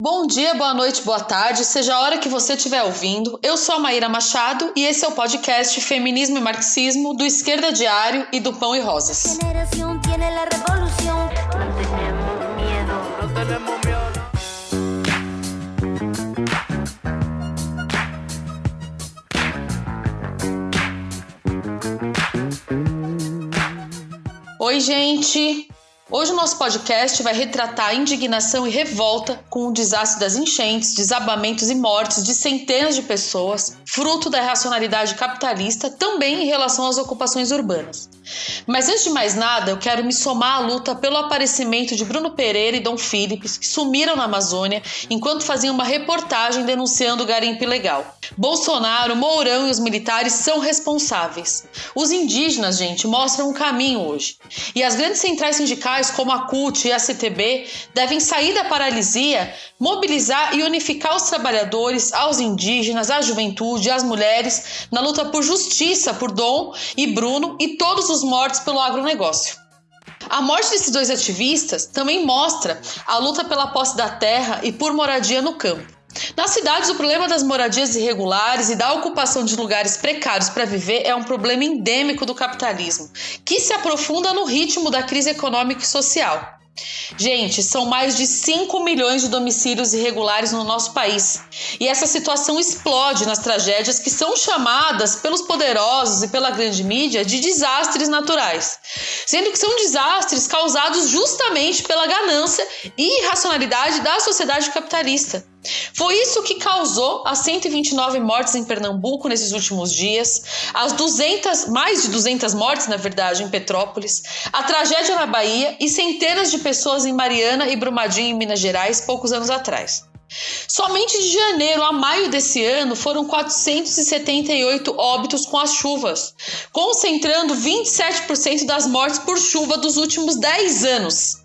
Bom dia, boa noite, boa tarde, seja a hora que você estiver ouvindo. Eu sou a Maíra Machado e esse é o podcast Feminismo e Marxismo do Esquerda Diário e do Pão e Rosas. Oi, gente! Hoje o nosso podcast vai retratar a indignação e revolta com o desastre das enchentes, desabamentos e mortes de centenas de pessoas, fruto da irracionalidade capitalista, também em relação às ocupações urbanas. Mas antes de mais nada, eu quero me somar à luta pelo aparecimento de Bruno Pereira e Dom Philips, que sumiram na Amazônia enquanto faziam uma reportagem denunciando o garimpo ilegal. Bolsonaro, Mourão e os militares são responsáveis. Os indígenas, gente, mostram um caminho hoje. E as grandes centrais sindicais, como a CUT e a CTB, devem sair da paralisia, mobilizar e unificar os trabalhadores, aos indígenas, à juventude, às mulheres, na luta por justiça por Dom e Bruno e todos os mortos pelo agronegócio. A morte desses dois ativistas também mostra a luta pela posse da terra e por moradia no campo. Nas cidades, o problema das moradias irregulares e da ocupação de lugares precários para viver é um problema endêmico do capitalismo, que se aprofunda no ritmo da crise econômica e social. Gente, são mais de 5 milhões de domicílios irregulares no nosso país. E essa situação explode nas tragédias que são chamadas pelos poderosos e pela grande mídia de desastres naturais, sendo que são desastres causados justamente pela ganância e irracionalidade da sociedade capitalista. Foi isso que causou as 129 mortes em Pernambuco nesses últimos dias, mais de 200 mortes, na verdade, em Petrópolis, a tragédia na Bahia e centenas de pessoas em Mariana e Brumadinho, em Minas Gerais, poucos anos atrás. Somente de janeiro a maio desse ano foram 478 óbitos com as chuvas, concentrando 27% das mortes por chuva dos últimos 10 anos.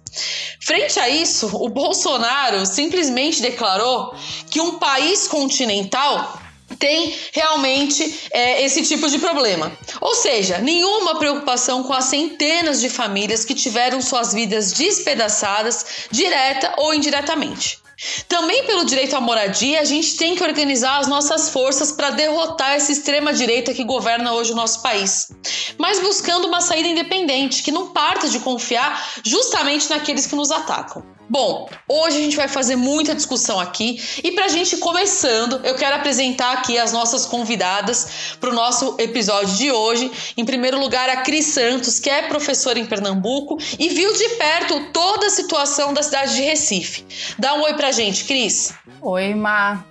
Frente a isso, o Bolsonaro simplesmente declarou que um país continental tem realmente esse tipo de problema. Ou seja, nenhuma preocupação com as centenas de famílias que tiveram suas vidas despedaçadas, direta ou indiretamente. Também pelo direito à moradia, a gente tem que organizar as nossas forças para derrotar essa extrema-direita que governa hoje o nosso país, mas buscando uma saída independente, que não parta de confiar justamente naqueles que nos atacam. Bom, hoje a gente vai fazer muita discussão aqui e pra gente ir começando, eu quero apresentar aqui as nossas convidadas para o nosso episódio de hoje. Em primeiro lugar, a Cris Santos, que é professora em Pernambuco e viu de perto toda a situação da cidade de Recife. Dá um oi pra gente, Cris. Oi, Má.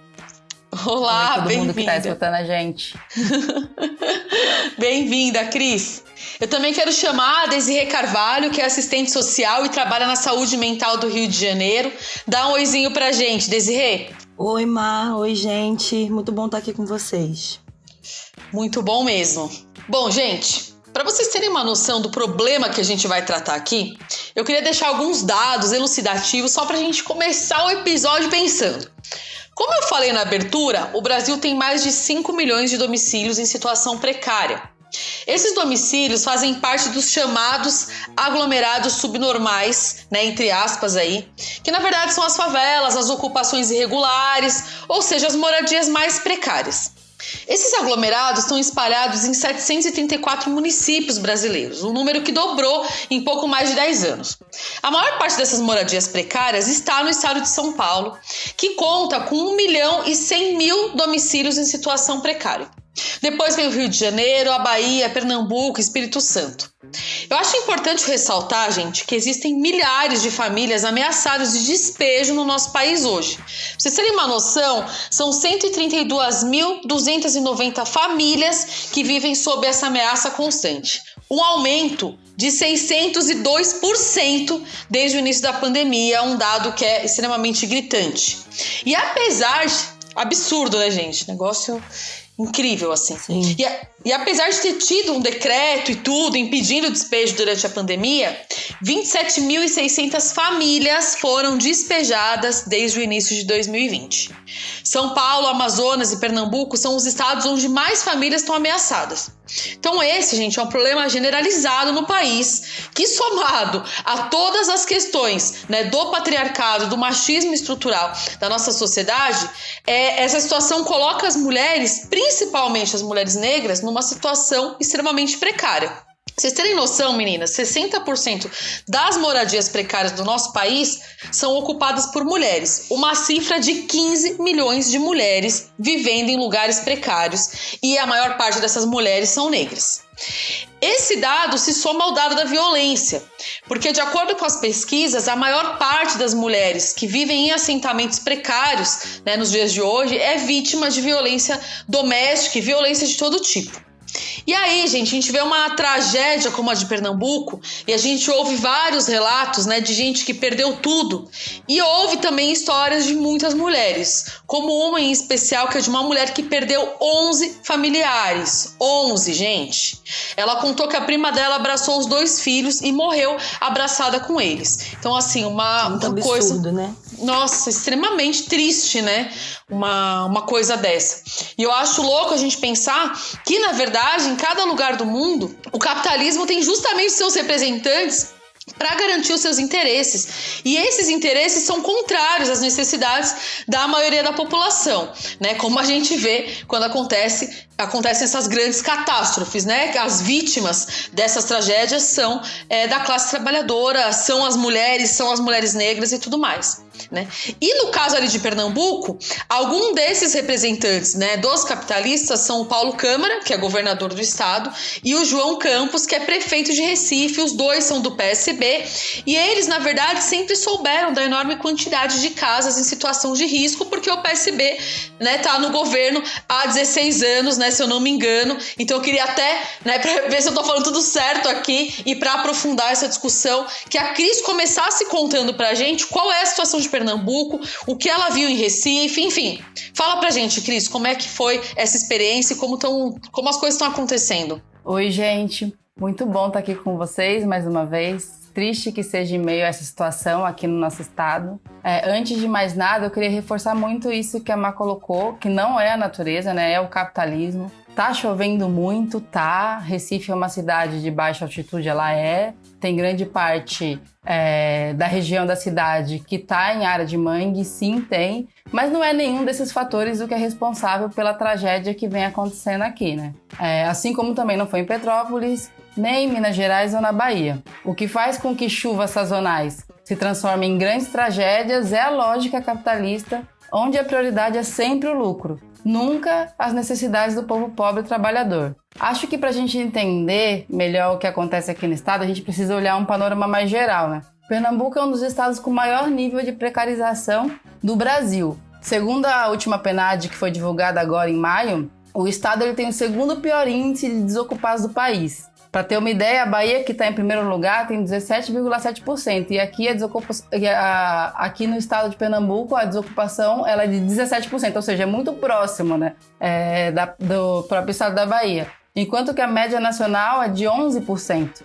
Olá, todo bem-vinda. Mundo que tá escutando a gente. Bem-vinda, Cris. Eu também quero chamar a Desirê Carvalho, que é assistente social e trabalha na saúde mental do Rio de Janeiro. Dá um oizinho pra gente, Desirê. Oi, Má. Oi, gente. Muito bom estar aqui com vocês. Muito bom mesmo. Bom, gente, para vocês terem uma noção do problema que a gente vai tratar aqui, eu queria deixar alguns dados elucidativos só pra gente começar o episódio pensando. Como eu falei na abertura, o Brasil tem mais de 5 milhões de domicílios em situação precária. Esses domicílios fazem parte dos chamados aglomerados subnormais, entre aspas aí, que na verdade são as favelas, as ocupações irregulares, ou seja, as moradias mais precárias. Esses aglomerados estão espalhados em 734 municípios brasileiros, um número que dobrou em pouco mais de 10 anos. A maior parte dessas moradias precárias está no estado de São Paulo, que conta com 1.100.000 domicílios em situação precária. Depois vem o Rio de Janeiro, a Bahia, Pernambuco, Espírito Santo. Eu acho importante ressaltar, gente, que existem milhares de famílias ameaçadas de despejo no nosso país hoje. Pra vocês terem uma noção, são 132.290 famílias que vivem sob essa ameaça constante. Um aumento de 602% desde o início da pandemia, um dado que é extremamente gritante. E apesar de... Absurdo, né, gente? Negócio... incrível, assim. E apesar de ter tido um decreto e tudo impedindo o despejo durante a pandemia, 27.600 famílias foram despejadas desde o início de 2020. São Paulo, Amazonas e Pernambuco são os estados onde mais famílias estão ameaçadas. Então esse, gente, é um problema generalizado no país que, somado a todas as questões, né, do patriarcado, do machismo estrutural da nossa sociedade, essa situação coloca as mulheres, principalmente as mulheres negras, numa situação extremamente precária. Vocês terem noção, meninas, 60% das moradias precárias do nosso país são ocupadas por mulheres. Uma cifra de 15 milhões de mulheres vivendo em lugares precários, e a maior parte dessas mulheres são negras. Esse dado se soma ao dado da violência, porque, de acordo com as pesquisas, a maior parte das mulheres que vivem em assentamentos precários, né, nos dias de hoje, é vítima de violência doméstica e violência de todo tipo. E aí, gente, a gente vê uma tragédia como a de Pernambuco e a gente ouve vários relatos, né, de gente que perdeu tudo. E ouve também histórias de muitas mulheres, como uma em especial, que é de uma mulher que perdeu 11 familiares. 11, gente. Ela contou que a prima dela abraçou os 2 filhos e morreu abraçada com eles. Então, assim, uma coisa... absurdo, né? Nossa, extremamente triste, né? Uma coisa dessa. E eu acho louco a gente pensar que, na verdade, em cada lugar do mundo, o capitalismo tem justamente seus representantes para garantir os seus interesses. E esses interesses são contrários às necessidades da maioria da população, né? Como a gente vê quando acontecem essas grandes catástrofes, né? As vítimas dessas tragédias são da classe trabalhadora, são as mulheres negras e tudo mais, né? E no caso ali de Pernambuco, algum desses representantes, né, dos capitalistas são o Paulo Câmara, que é governador do estado, e o João Campos, que é prefeito de Recife. Os dois são do PSB, e eles, na verdade, sempre souberam da enorme quantidade de casas em situação de risco, porque o PSB, né, tá no governo há 16 anos, né, se eu não me engano. Então eu queria até, né, pra ver se eu tô falando tudo certo aqui e para aprofundar essa discussão, que a Cris começasse contando pra gente qual é a situação de Pernambuco, o que ela viu em Recife, enfim. Fala pra gente, Cris, como é que foi essa experiência e como as coisas estão acontecendo. Oi, gente. Muito bom estar aqui com vocês mais uma vez. Triste que seja em meio a essa situação aqui no nosso estado. Antes de mais nada, eu queria reforçar muito isso que a Má colocou, que não é a natureza, né? É o capitalismo. Tá chovendo muito, tá? Recife é uma cidade de baixa altitude, ela é. Tem grande parte da região da cidade que tá em área de mangue, sim, tem. Mas não é nenhum desses fatores o que é responsável pela tragédia que vem acontecendo aqui, né? Assim como também não foi em Petrópolis, nem em Minas Gerais ou na Bahia. O que faz com que chuvas sazonais se transformem em grandes tragédias é a lógica capitalista, onde a prioridade é sempre o lucro, nunca as necessidades do povo pobre e trabalhador. Acho que para a gente entender melhor o que acontece aqui no estado, a gente precisa olhar um panorama mais geral, né? Pernambuco é um dos estados com maior nível de precarização do Brasil. Segundo a última PNAD, que foi divulgada agora em maio, o estado ele tem o segundo pior índice de desocupados do país. Para ter uma ideia, a Bahia, que está em primeiro lugar, tem 17,7%. E aqui, aqui no estado de Pernambuco, a desocupação ela é de 17%. Ou seja, é muito próximo, né, do próprio estado da Bahia. Enquanto que a média nacional é de 11%.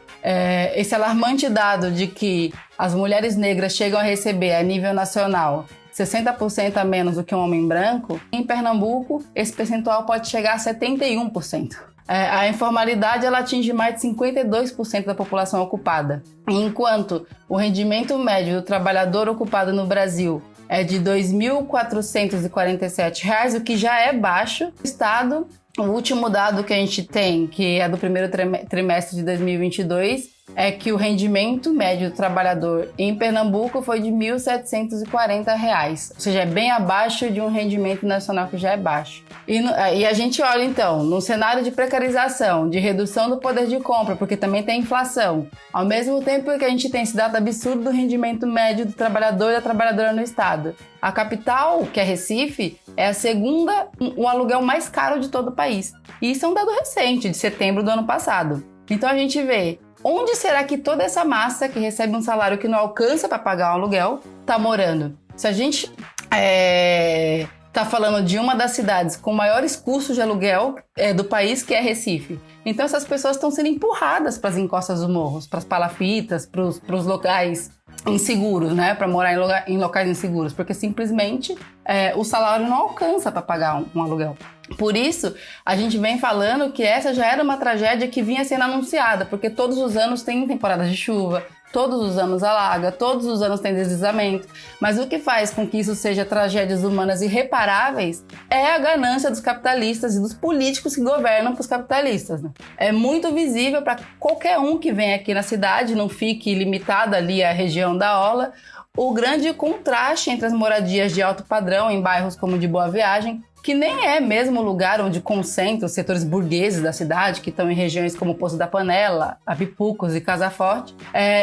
Esse alarmante dado de que as mulheres negras chegam a receber, a nível nacional, 60% a menos do que um homem branco, em Pernambuco, esse percentual pode chegar a 71%. A informalidade ela atinge mais de 52% da população ocupada. Enquanto o rendimento médio do trabalhador ocupado no Brasil é de R$ 2.447, o que já é baixo. O estado, o último dado que a gente tem, que é do primeiro trimestre de 2022, é que o rendimento médio do trabalhador em Pernambuco foi de R$ 1.740, ou seja, é bem abaixo de um rendimento nacional que já é baixo. E a gente olha então, no cenário de precarização, de redução do poder de compra, porque também tem inflação, ao mesmo tempo que a gente tem esse dado absurdo do rendimento médio do trabalhador e da trabalhadora no estado. A capital, que é Recife, é a segunda, o aluguel mais caro de todo o país. E isso é um dado recente, de setembro do ano passado. Então a gente vê, onde será que toda essa massa que recebe um salário que não alcança para pagar o aluguel está morando? Se a gente está falando de uma das cidades com maiores custos de aluguel do país, que é Recife. Então essas pessoas estão sendo empurradas para as encostas dos morros, para as palafitas, para os locais inseguros, né? Para morar em locais inseguros, porque simplesmente o salário não alcança para pagar um aluguel. Por isso, a gente vem falando que essa já era uma tragédia que vinha sendo anunciada, porque todos os anos tem temporadas de chuva, todos os anos alaga, todos os anos tem deslizamento, mas o que faz com que isso seja tragédias humanas irreparáveis é a ganância dos capitalistas e dos políticos que governam para os capitalistas, né? É muito visível para qualquer um que vem aqui na cidade, não fique limitado ali à região da Orla, o grande contraste entre as moradias de alto padrão em bairros como de Boa Viagem, que nem é mesmo o lugar onde concentram os setores burgueses da cidade, que estão em regiões como Poço da Panela, Apipucos e Casa Forte,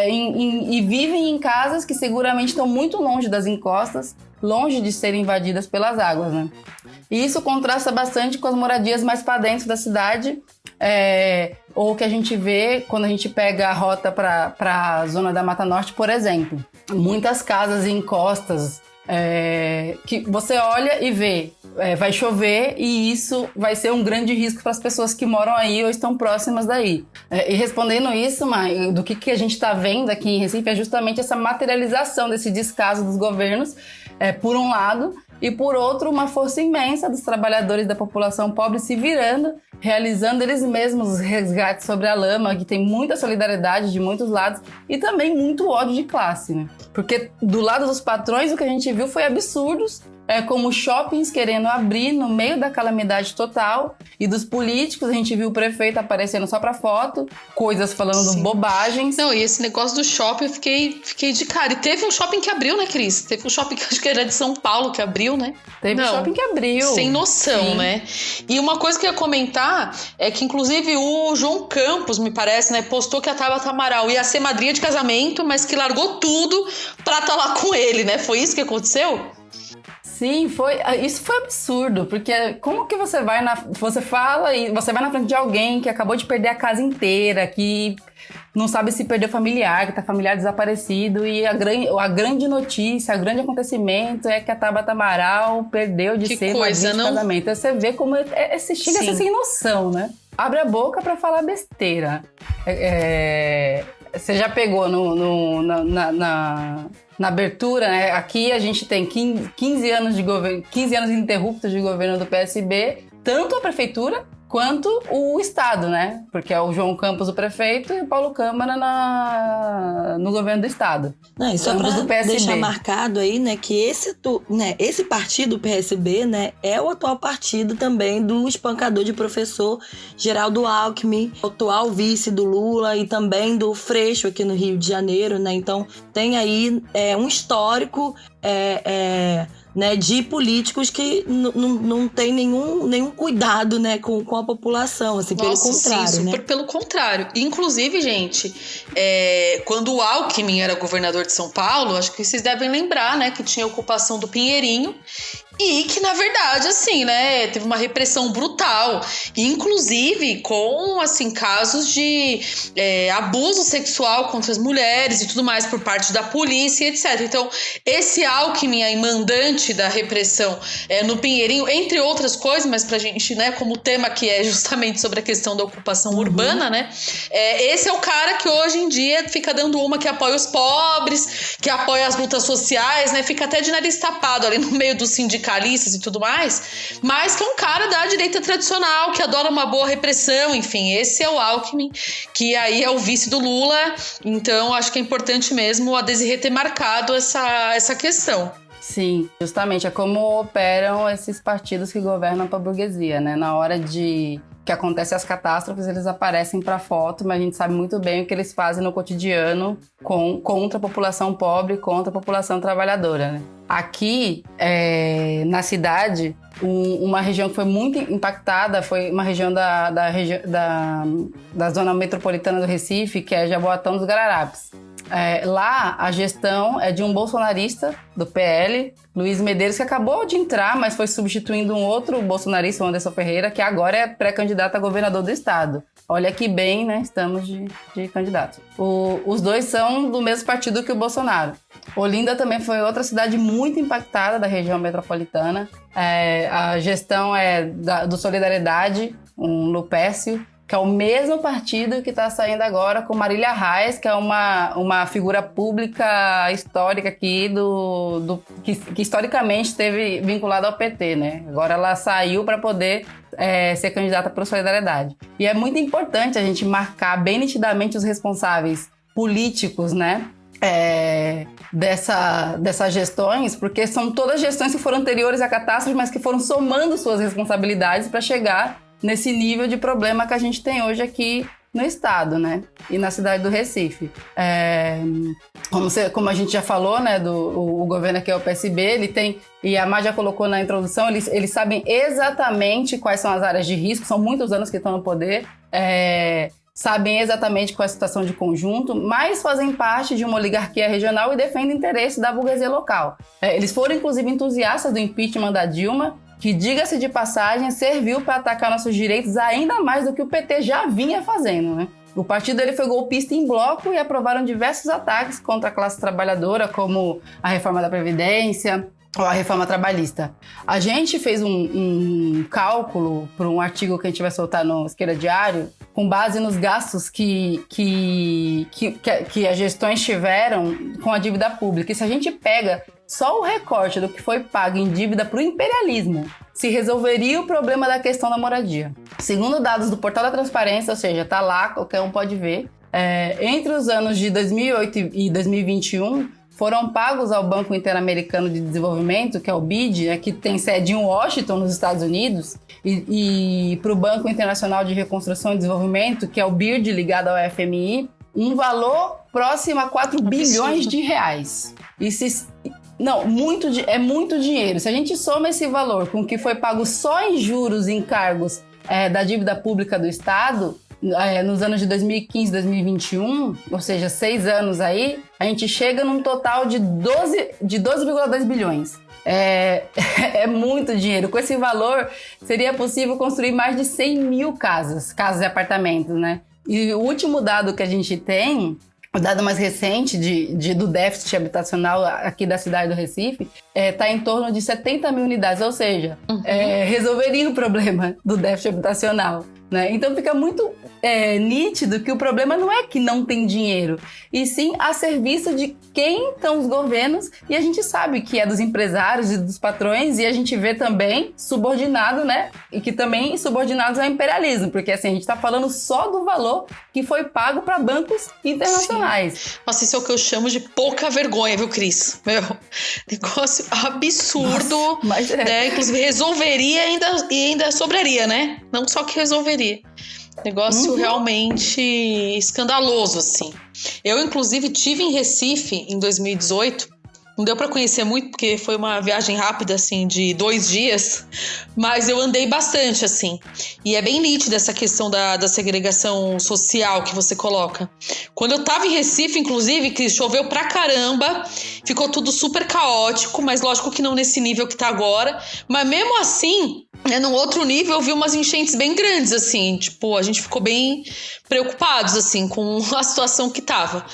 e vivem em casas que seguramente estão muito longe das encostas, longe de serem invadidas pelas águas, né? E isso contrasta bastante com as moradias mais para dentro da cidade, ou que a gente vê quando a gente pega a rota para a zona da Mata Norte, por exemplo. Muitas casas em encostas, que você olha e vê, vai chover e isso vai ser um grande risco para as pessoas que moram aí ou estão próximas daí. E respondendo isso, do que a gente está vendo aqui em Recife é justamente essa materialização desse descaso dos governos, por um lado, e por outro, uma força imensa dos trabalhadores da população pobre se virando, realizando eles mesmos os resgates sobre a lama, que tem muita solidariedade de muitos lados e também muito ódio de classe, né? Porque do lado dos patrões o que a gente viu foi absurdos, como shoppings querendo abrir no meio da calamidade total, e dos políticos a gente viu o prefeito aparecendo só pra foto, coisas falando bobagens. Não, e esse negócio do shopping eu fiquei de cara. E teve um shopping que abriu, né, Cris? Teve um shopping que acho que era de São Paulo que abriu, né? Teve um shopping que abriu. Sem noção, sim, né? E uma coisa que eu ia comentar é que inclusive o João Campos, me parece, né, postou que a Tabata Amaral ia ser madrinha de casamento, mas que largou tudo pra estar lá com ele, né? Foi isso que aconteceu? Sim, isso foi absurdo, porque como que você vai na frente de alguém que acabou de perder a casa inteira, que não sabe se perdeu familiar, que tá familiar desaparecido, e a grande notícia, o grande acontecimento é que a Tabata Amaral perdeu de ser madrinha de casamento. Aí você vê como chega a ser sem noção, né? Abre a boca pra falar besteira. Você já pegou na abertura, né? Aqui a gente tem 15 anos de governo, 15 anos ininterruptos de governo do PSB, tanto a prefeitura quanto o Estado, né? Porque é o João Campos o prefeito e o Paulo Câmara no governo do Estado. Não, e só para deixar marcado aí, né, que esse partido, o PSB, né, é o atual partido também do espancador de professor Geraldo Alckmin, atual vice do Lula e também do Freixo aqui no Rio de Janeiro, né? Então tem aí um histórico né, de políticos que não tem nenhum cuidado, né, com a população, assim, pelo contrário, sim, super, né? Pelo contrário. Inclusive, gente, quando o Alckmin era governador de São Paulo, acho que vocês devem lembrar, né, que tinha a ocupação do Pinheirinho e que, na verdade, assim, né, teve uma repressão brutal, inclusive com, assim, casos de abuso sexual contra as mulheres e tudo mais por parte da polícia, etc. Então, esse Alckmin aí, mandante da repressão no Pinheirinho, entre outras coisas, mas pra gente, né, como tema que é justamente sobre a questão da ocupação urbana, né, esse é o cara que hoje em dia fica dando uma que apoia os pobres, que apoia as lutas sociais, né, fica até de nariz tapado ali no meio dos sindicalistas e tudo mais, mas que é um cara da direita tradicional, que adora uma boa repressão, enfim, esse é o Alckmin, que aí é o vice do Lula, então acho que é importante mesmo a Desirê ter marcado essa questão. Sim, justamente, é como operam esses partidos que governam para a burguesia, né? Na hora que acontecem as catástrofes, eles aparecem para foto, mas a gente sabe muito bem o que eles fazem no cotidiano contra a população pobre, contra a população trabalhadora, né? Aqui, na cidade, uma região que foi muito impactada foi uma região da zona metropolitana do Recife, que é Jaboatão dos Guararapes. Lá, a gestão é de um bolsonarista do PL, Luiz Medeiros, que acabou de entrar, mas foi substituindo um outro bolsonarista, o Anderson Ferreira, que agora é pré-candidato a governador do estado. Olha que bem, né? Estamos de candidato. Os dois são do mesmo partido que o Bolsonaro. Olinda também foi outra cidade muito impactada da região metropolitana. A gestão é do Solidariedade, um Lupécio, que é o mesmo partido que está saindo agora com Marília Reis, que é uma figura pública histórica aqui que historicamente esteve vinculada ao PT, né? Agora ela saiu para poder ser candidata para a Solidariedade. E é muito importante a gente marcar bem nitidamente os responsáveis políticos, né? Dessas gestões, porque são todas gestões que foram anteriores à catástrofe, mas que foram somando suas responsabilidades para chegar nesse nível de problema que a gente tem hoje aqui no estado, né? E na cidade do Recife. Como a gente já falou, né? O governo aqui é o PSB, ele tem, e a Má já colocou na introdução, eles sabem exatamente quais são as áreas de risco, são muitos anos que estão no poder, sabem exatamente qual é a situação de conjunto, mas fazem parte de uma oligarquia regional e defendem interesses da burguesia local. Eles foram, inclusive, entusiastas do impeachment da Dilma, que, diga-se de passagem, serviu para atacar nossos direitos ainda mais do que o PT já vinha fazendo, né? O partido ele foi golpista em bloco e aprovaram diversos ataques contra a classe trabalhadora, como a reforma da Previdência ou a reforma trabalhista. A gente fez um cálculo para um artigo que a gente vai soltar no Esquerda Diário, com base nos gastos que as gestões tiveram com a dívida pública. E se a gente pega só o recorte do que foi pago em dívida para o imperialismo, se resolveria o problema da questão da moradia. Segundo dados do Portal da Transparência, ou seja, tá lá, qualquer um pode ver, entre os anos de 2008 e 2021, foram pagos ao Banco Interamericano de Desenvolvimento, que é o BID, que tem sede em Washington, nos Estados Unidos, e para o Banco Internacional de Reconstrução e Desenvolvimento, que é o BIRD, ligado ao FMI, um valor próximo a 4 bilhões de reais. É muito dinheiro. Se a gente soma esse valor com o que foi pago só em juros e encargos da dívida pública do Estado, nos anos de 2015 e 2021, ou seja, 6 anos aí, a gente chega num total de 12,2 bilhões. É muito dinheiro. Com esse valor, seria possível construir mais de 100 mil casas e apartamentos, né? E o último dado que a gente tem, o dado mais recente do déficit habitacional aqui da cidade do Recife, está em torno de 70 mil unidades, ou seja, resolveria o problema do déficit habitacional, né? Então fica muito nítido que o problema não é que não tem dinheiro, e sim a serviço de quem estão os governos, e a gente sabe que é dos empresários e dos patrões, e a gente vê também subordinado, né? E que também subordinados ao imperialismo, porque assim, a gente está falando só do valor que foi pago para bancos internacionais. Sim. Nossa, isso é o que eu chamo de pouca vergonha, viu, Cris? Meu, negócio absurdo. Nossa, mas né? Inclusive resolveria e ainda sobraria, né? Não só que resolveria. Negócio realmente escandaloso, assim. Eu, inclusive, tive em Recife em 2018. Não deu pra conhecer muito, porque foi uma viagem rápida, assim, de 2 dias. Mas eu andei bastante, assim. E é bem nítida essa questão da segregação social que você coloca. Quando eu tava em Recife, inclusive, que choveu pra caramba, ficou tudo super caótico, mas lógico que não nesse nível que tá agora. Mas mesmo assim, num outro nível, eu vi umas enchentes bem grandes, assim. Tipo, a gente ficou bem preocupados, assim, com a situação que tava.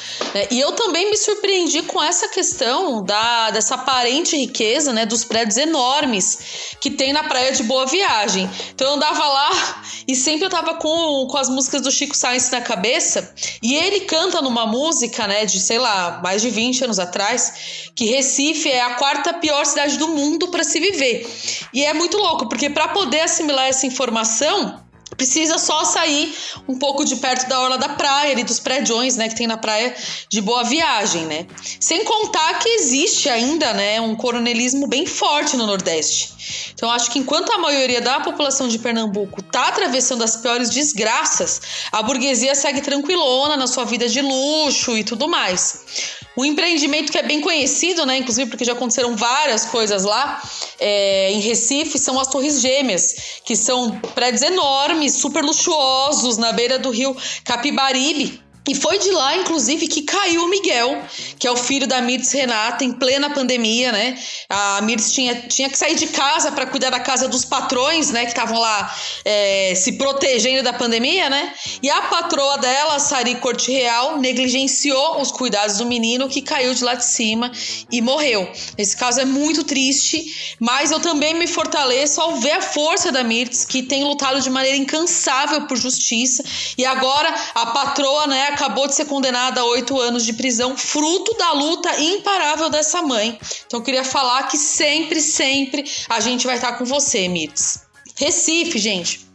E eu também me surpreendi com essa questão dessa aparente riqueza, né, dos prédios enormes que tem na praia de Boa Viagem. Então eu andava lá e sempre eu tava com as músicas do Chico Science na cabeça, e ele canta numa música, né, de, sei lá, mais de 20 anos atrás, que Recife é a 4ª pior cidade do mundo para se viver. E é muito louco, porque para poder assimilar essa informação, precisa só sair um pouco de perto da orla da praia, ali dos prédios, né, que tem na praia de Boa Viagem, né? Sem contar que existe ainda, né, um coronelismo bem forte no Nordeste. Então, acho que enquanto a maioria da população de Pernambuco está atravessando as piores desgraças, a burguesia segue tranquilona na sua vida de luxo e tudo mais. Um empreendimento que é bem conhecido, né, inclusive porque já aconteceram várias coisas lá, em Recife, são as Torres Gêmeas, que são prédios enormes, super luxuosos, na beira do rio Capibaribe, E foi de lá, inclusive, que caiu o Miguel, que é o filho da Mirtz Renata, em plena pandemia, né? A Mirtz tinha que sair de casa para cuidar da casa dos patrões, né? Que estavam lá se protegendo da pandemia, né? E a patroa dela, Sari Corte Real, negligenciou os cuidados do menino, que caiu de lá de cima e morreu. Esse caso é muito triste, mas eu também me fortaleço ao ver a força da Mirtz, que tem lutado de maneira incansável por justiça. E agora a patroa, né, acabou de ser condenada a 8 anos de prisão, fruto da luta imparável dessa mãe. Então eu queria falar que sempre a gente vai estar com você, Mirtz. Recife, gente,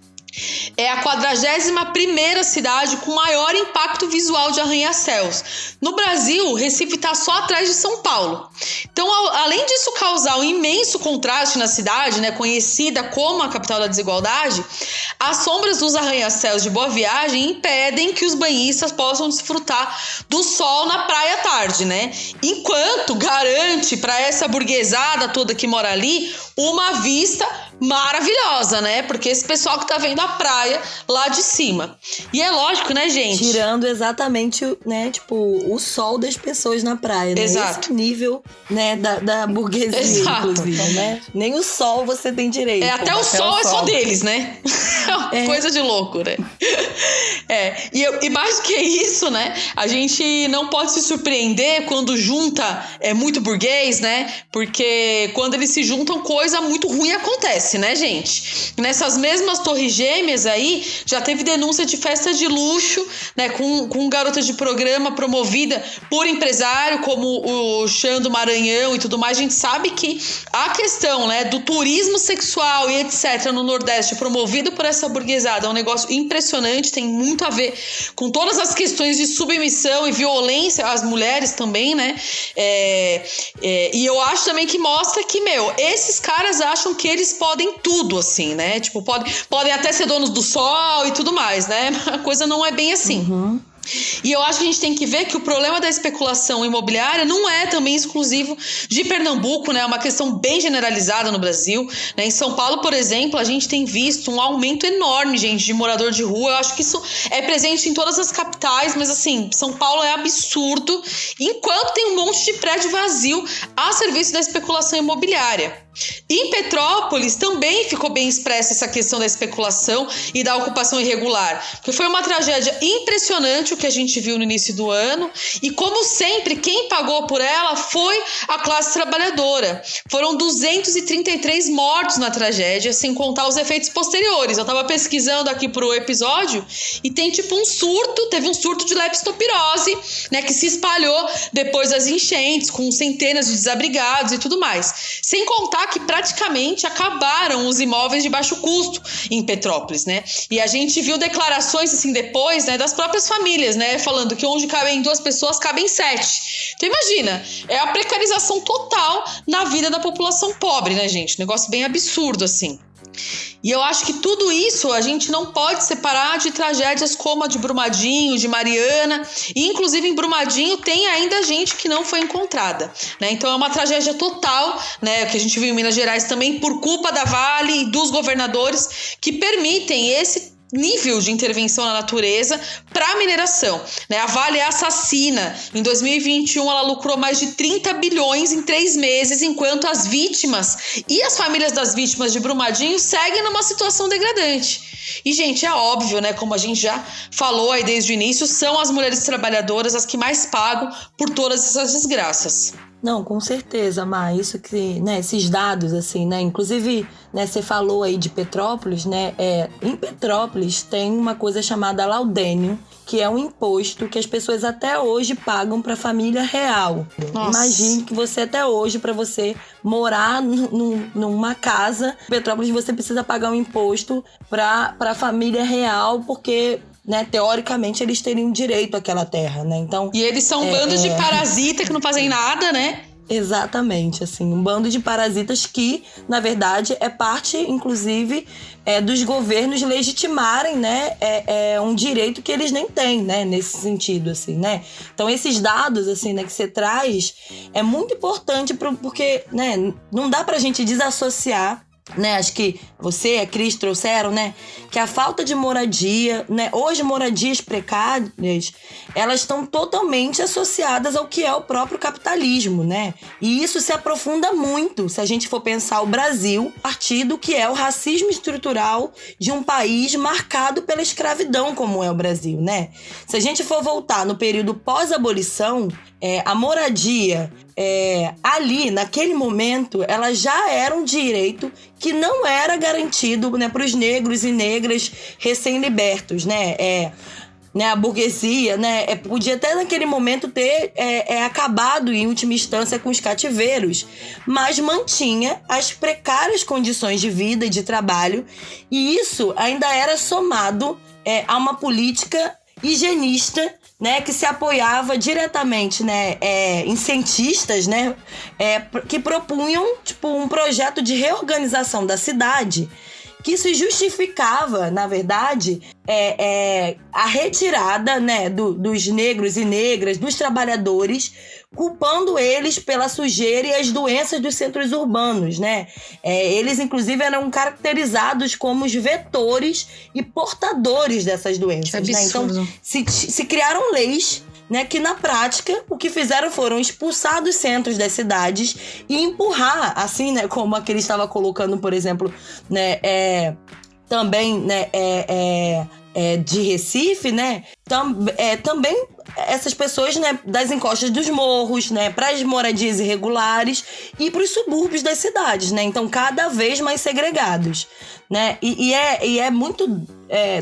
é a 41ª cidade com maior impacto visual de arranha-céus. No Brasil, Recife está só atrás de São Paulo. Então, além disso causar um imenso contraste na cidade, né, conhecida como a capital da desigualdade, as sombras dos arranha-céus de Boa Viagem impedem que os banhistas possam desfrutar do sol na praia à tarde, né? Enquanto garante para essa burguesada toda que mora ali uma vista maravilhosa, né? Porque esse pessoal que tá vendo a praia lá de cima. E é lógico, né, gente? Tirando exatamente, né, tipo, o sol das pessoas na praia, né? Exato. Esse nível, né, da burguesia, exato, inclusive, né? Nem o sol você tem direito. Até o sol é só deles, né? Coisa de louco, né? E mais do que isso, né? A gente não pode se surpreender quando junta muito burguês, né? Porque quando eles se juntam, coisa muito ruim acontece, né, gente? Nessas mesmas torres gêmeas aí, já teve denúncia de festa de luxo, né, com garota de programa promovida por empresário, como o Xando Maranhão e tudo mais. A gente sabe que a questão, né, do turismo sexual e etc. no Nordeste, promovido por essa burguesada, é um negócio impressionante, tem muito a ver com todas as questões de submissão e violência às mulheres também, né? E eu acho também que mostra que, esses caras acham que eles podem tudo, assim, né? Tipo, podem até ser donos do sol e tudo mais, né? A coisa não é bem assim. Uhum. E eu acho que a gente tem que ver que o problema da especulação imobiliária não é também exclusivo de Pernambuco, né? É uma questão bem generalizada no Brasil, né? Em São Paulo, por exemplo, a gente tem visto um aumento enorme, gente, de morador de rua. Eu acho que isso é presente em todas as capitais, mas assim, São Paulo é absurdo, enquanto tem um monte de prédio vazio a serviço da especulação imobiliária. Em Petrópolis também ficou bem expressa essa questão da especulação e da ocupação irregular, porque foi uma tragédia impressionante o que a gente viu no início do ano, e como sempre, quem pagou por ela foi a classe trabalhadora. Foram 233 mortos na tragédia, sem contar os efeitos posteriores. Eu tava pesquisando aqui pro episódio e tem tipo teve um surto de leptopirose, né, que se espalhou depois das enchentes, com centenas de desabrigados e tudo mais. Sem contar que praticamente acabaram os imóveis de baixo custo em Petrópolis, né? E a gente viu declarações assim depois, né, das próprias famílias, né, falando que onde cabem 2 pessoas, cabem 7. Então imagina, é a precarização total na vida da população pobre, né, gente? Negócio bem absurdo, assim. E eu acho que tudo isso a gente não pode separar de tragédias como a de Brumadinho, de Mariana, e inclusive em Brumadinho tem ainda gente que não foi encontrada, né? Então é uma tragédia total, né, que a gente viu em Minas Gerais também por culpa da Vale e dos governadores que permitem esse nível de intervenção na natureza para mineração, né? A Vale é assassina. Em 2021 ela lucrou mais de 30 bilhões em 3 meses, enquanto as vítimas e as famílias das vítimas de Brumadinho seguem numa situação degradante. E, gente, é óbvio, né? Como a gente já falou aí desde o início, são as mulheres trabalhadoras as que mais pagam por todas essas desgraças. Não, com certeza, Má, isso que, né, esses dados, assim, né, inclusive, né, você falou aí de Petrópolis, né, em Petrópolis tem uma coisa chamada laudênio, que é um imposto que as pessoas até hoje pagam para a família real. Nossa. Imagine que você até hoje, para você morar numa casa, em Petrópolis você precisa pagar um imposto para a família real, porque, né, teoricamente eles teriam direito àquela terra, né? Então, e eles são bandos de parasita que não fazem nada, né? Exatamente, assim, um bando de parasitas que, na verdade, é parte, inclusive, dos governos legitimarem, né, um direito que eles nem têm, né, nesse sentido, assim, né? Então, esses dados, assim, né, que você traz, é muito importante porque, né, não dá pra gente desassociar né, acho que você, a Cris trouxeram, né, que a falta de moradia, né, hoje moradias precárias, elas estão totalmente associadas ao que é o próprio capitalismo, né, e isso se aprofunda muito se a gente for pensar o Brasil a partir do que é o racismo estrutural de um país marcado pela escravidão como é o Brasil, né. Se a gente for voltar no período pós-abolição, a moradia ali, naquele momento, ela já era um direito que não era garantido, né, para os negros e negras recém-libertos, né? A burguesia, né, podia até naquele momento ter acabado, em última instância, com os cativeiros, mas mantinha as precárias condições de vida e de trabalho, e isso ainda era somado a uma política higienista, né, que se apoiava diretamente, né, em cientistas, né, que propunham um projeto de reorganização da cidade, que se justificava, na verdade, a retirada, né, dos negros e negras, dos trabalhadores, culpando eles pela sujeira e as doenças dos centros urbanos, né? Eles, inclusive, eram caracterizados como os vetores e portadores dessas doenças, né? Então, se criaram leis, né, que na prática o que fizeram foram expulsar dos centros das cidades e empurrar, assim, né, como a Cris estava colocando, por exemplo, né, também, né, de Recife, né, também essas pessoas, né, das encostas dos morros, né, para as moradias irregulares e para os subúrbios das cidades, né, então cada vez mais segregados, né, e é muito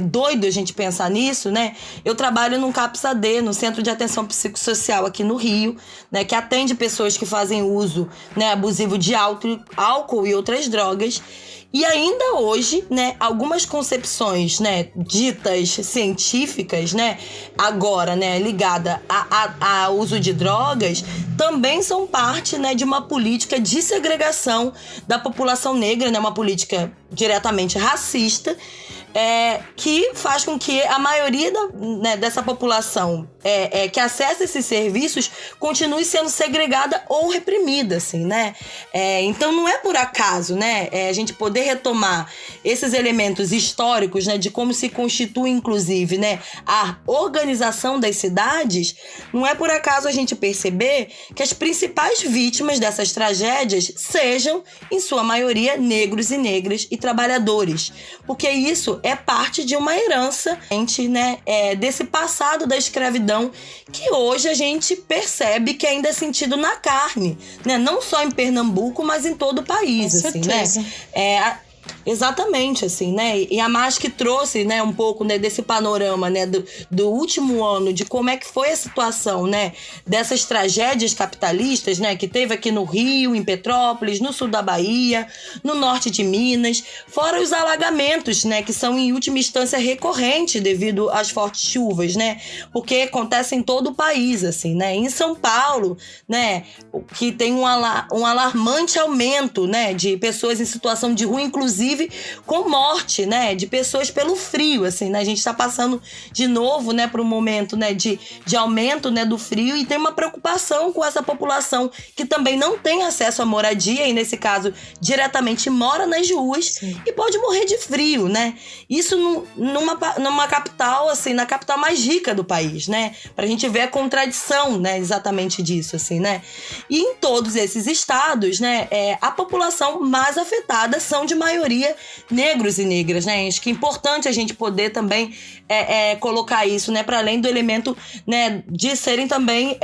doido a gente pensar nisso, né. Eu trabalho no CAPS-AD, no Centro de Atenção Psicossocial aqui no Rio, né, que atende pessoas que fazem uso, né, abusivo de álcool e outras drogas. E ainda hoje, né, algumas concepções, né, ditas científicas, né, agora, né, ligada ao uso de drogas, também são parte, né, de uma política de segregação da população negra, né, uma política diretamente racista, que faz com que a maioria dessa população que acessa esses serviços continue sendo segregada ou reprimida, assim, né? Então não é por acaso, né, a gente poder retomar esses elementos históricos, né, de como se constitui, inclusive, né, a organização das cidades, não é por acaso a gente perceber que as principais vítimas dessas tragédias sejam, em sua maioria, negros e negras e trabalhadores, porque isso é parte de uma herança, né, desse passado da escravidão que hoje a gente percebe que ainda é sentido na carne, né? Não só em Pernambuco, mas em todo o país, assim, né? Exatamente, assim, né? E a MASC trouxe, né, um pouco, né, desse panorama, né, do último ano, de como é que foi a situação, né, dessas tragédias capitalistas, né, que teve aqui no Rio, em Petrópolis, no sul da Bahia, no norte de Minas, fora os alagamentos, né, que são em última instância recorrentes devido às fortes chuvas, né, porque acontece em todo o país, assim, né? Em São Paulo, né, que tem um alarmante aumento, né, de pessoas em situação de rua, inclusive com morte, né, de pessoas pelo frio, assim, né, a gente está passando de novo, né, para um momento, né, de aumento, né, do frio, e tem uma preocupação com essa população que também não tem acesso à moradia e, nesse caso, diretamente mora nas ruas. Sim. E pode morrer de frio, né, isso numa capital, assim, na capital mais rica do país, né, pra gente ver a contradição, né, exatamente disso, assim, né, e em todos esses estados, né, a população mais afetada são de maioria negros e negras, né? Acho que é importante a gente poder também colocar isso, né? Para além do elemento, né, de serem também,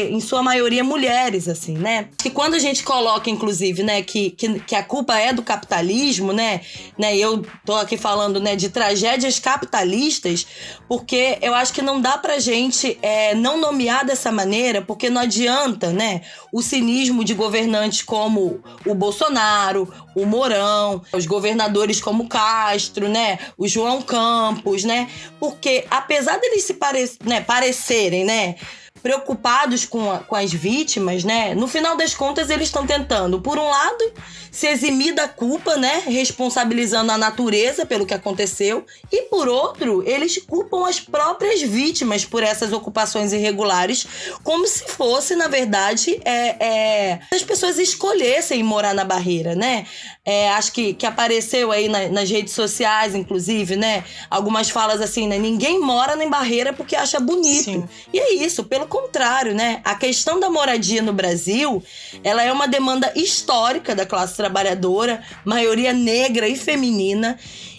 em sua maioria, mulheres, assim, né? Que quando a gente coloca, inclusive, né, que a culpa é do capitalismo, né? Eu tô aqui falando, né, de tragédias capitalistas, porque eu acho que não dá pra gente não nomear dessa maneira, porque não adianta, né, o cinismo de governantes como o Bolsonaro, o Mourão, os governadores como o Castro, né, o João Campos, né, porque apesar deles parecerem, né, preocupados com as vítimas, né? No final das contas, eles estão tentando, por um lado, se eximir da culpa, né? Responsabilizando a natureza pelo que aconteceu. E, por outro, eles culpam as próprias vítimas por essas ocupações irregulares, como se fosse, na verdade, as pessoas escolhessem morar na barreira, né? Acho que apareceu aí nas redes sociais, inclusive, né? Algumas falas assim, né? Ninguém mora em barreira porque acha bonito. Sim. E é isso, pelo contrário, né? A questão da moradia no Brasil, ela é uma demanda histórica da classe trabalhadora, maioria negra e feminina.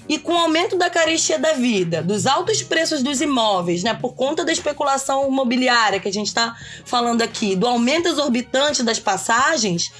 E com o aumento da carestia da vida, dos altos preços dos imóveis, né, por conta da especulação imobiliária que a gente está falando aqui, do aumento exorbitante das passagens,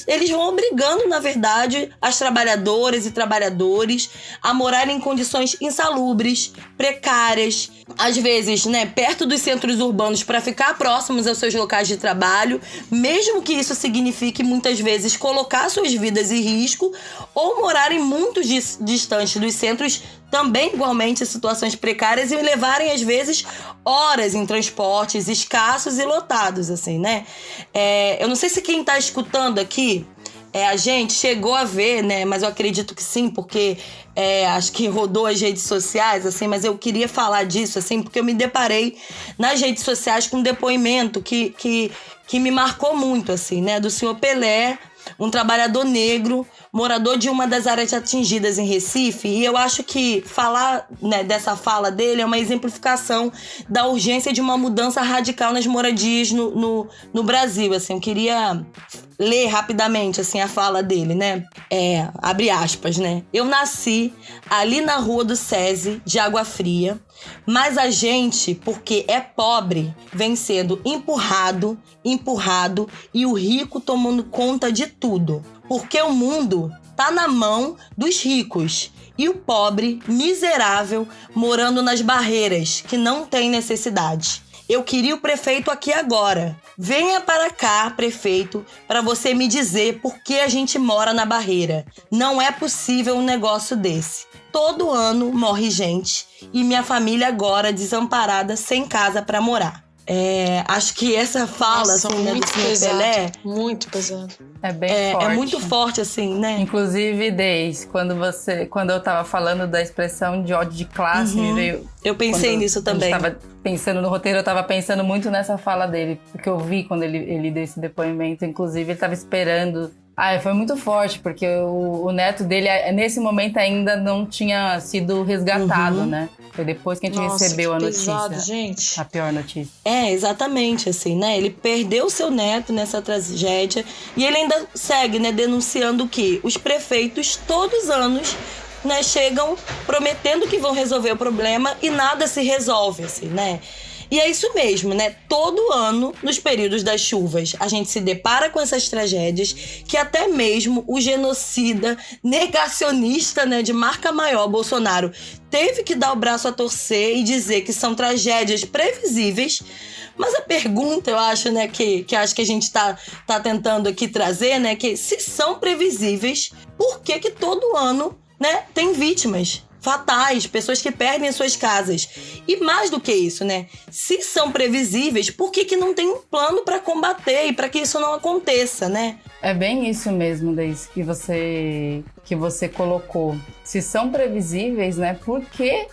eles vão obrigando, na verdade, as trabalhadoras e trabalhadores a morarem em condições insalubres, precárias, às vezes, né, perto dos centros urbanos para ficar próximos aos seus locais de trabalho, mesmo que isso signifique, muitas vezes, colocar suas vidas em risco ou morarem muito distantes dos centros, também igualmente em situações precárias, e levarem, às vezes, horas em transportes escassos e lotados, assim, né? Eu não sei se quem tá escutando aqui, a gente chegou a ver, né? Mas eu acredito que sim, porque acho que rodou as redes sociais, assim, mas eu queria falar disso, assim, porque eu me deparei nas redes sociais com um depoimento que me marcou muito, assim, né? Do senhor Pelé, um trabalhador negro, morador de uma das áreas atingidas em Recife, e eu acho que falar, né, dessa fala dele é uma exemplificação da urgência de uma mudança radical nas moradias no Brasil, assim. Eu queria ler rapidamente, assim, a fala dele, né? Abre aspas, né? Eu nasci ali na Rua do SESI, de Água Fria, mas a gente, porque é pobre, vem sendo empurrado e o rico tomando conta de tudo. Porque o mundo tá na mão dos ricos e o pobre, miserável, morando nas barreiras, que não tem necessidade. Eu queria o prefeito aqui agora. Venha para cá, prefeito, para você me dizer por que a gente mora na barreira. Não é possível um negócio desse. Todo ano morre gente e minha família agora desamparada, sem casa para morar. Acho que essa fala, nossa, assim, muito né, do pesado, Pelé, muito pesado. É bem forte. É muito forte, assim, né? Inclusive, Deis, quando eu tava falando da expressão de ódio de classe, me veio... Eu pensei nisso também. Eu tava pensando no roteiro, eu tava pensando muito nessa fala dele, porque eu vi quando ele deu esse depoimento. Inclusive, ele tava esperando. Foi muito forte, porque o neto dele, nesse momento, ainda não tinha sido resgatado, né? Foi depois que a gente recebeu a notícia. Pesado, gente. A pior notícia. Exatamente, assim, né? Ele perdeu seu neto nessa tragédia e ele ainda segue, né, denunciando que os prefeitos, todos os anos, né, chegam prometendo que vão resolver o problema e nada se resolve, assim, né? E é isso mesmo, né? Todo ano, nos períodos das chuvas, a gente se depara com essas tragédias que até mesmo o genocida negacionista, né, de marca maior, Bolsonaro, teve que dar o braço a torcer e dizer que são tragédias previsíveis. Mas a pergunta, eu acho, né, que acho que a gente tá tentando aqui trazer, né, que se são previsíveis, por que todo ano, né, tem vítimas fatais, pessoas que perdem suas casas? E mais do que isso, né? Se são previsíveis, por que não tem um plano para combater e para que isso não aconteça, né? É bem isso mesmo, Deise, que você colocou. Se são previsíveis, né? Por que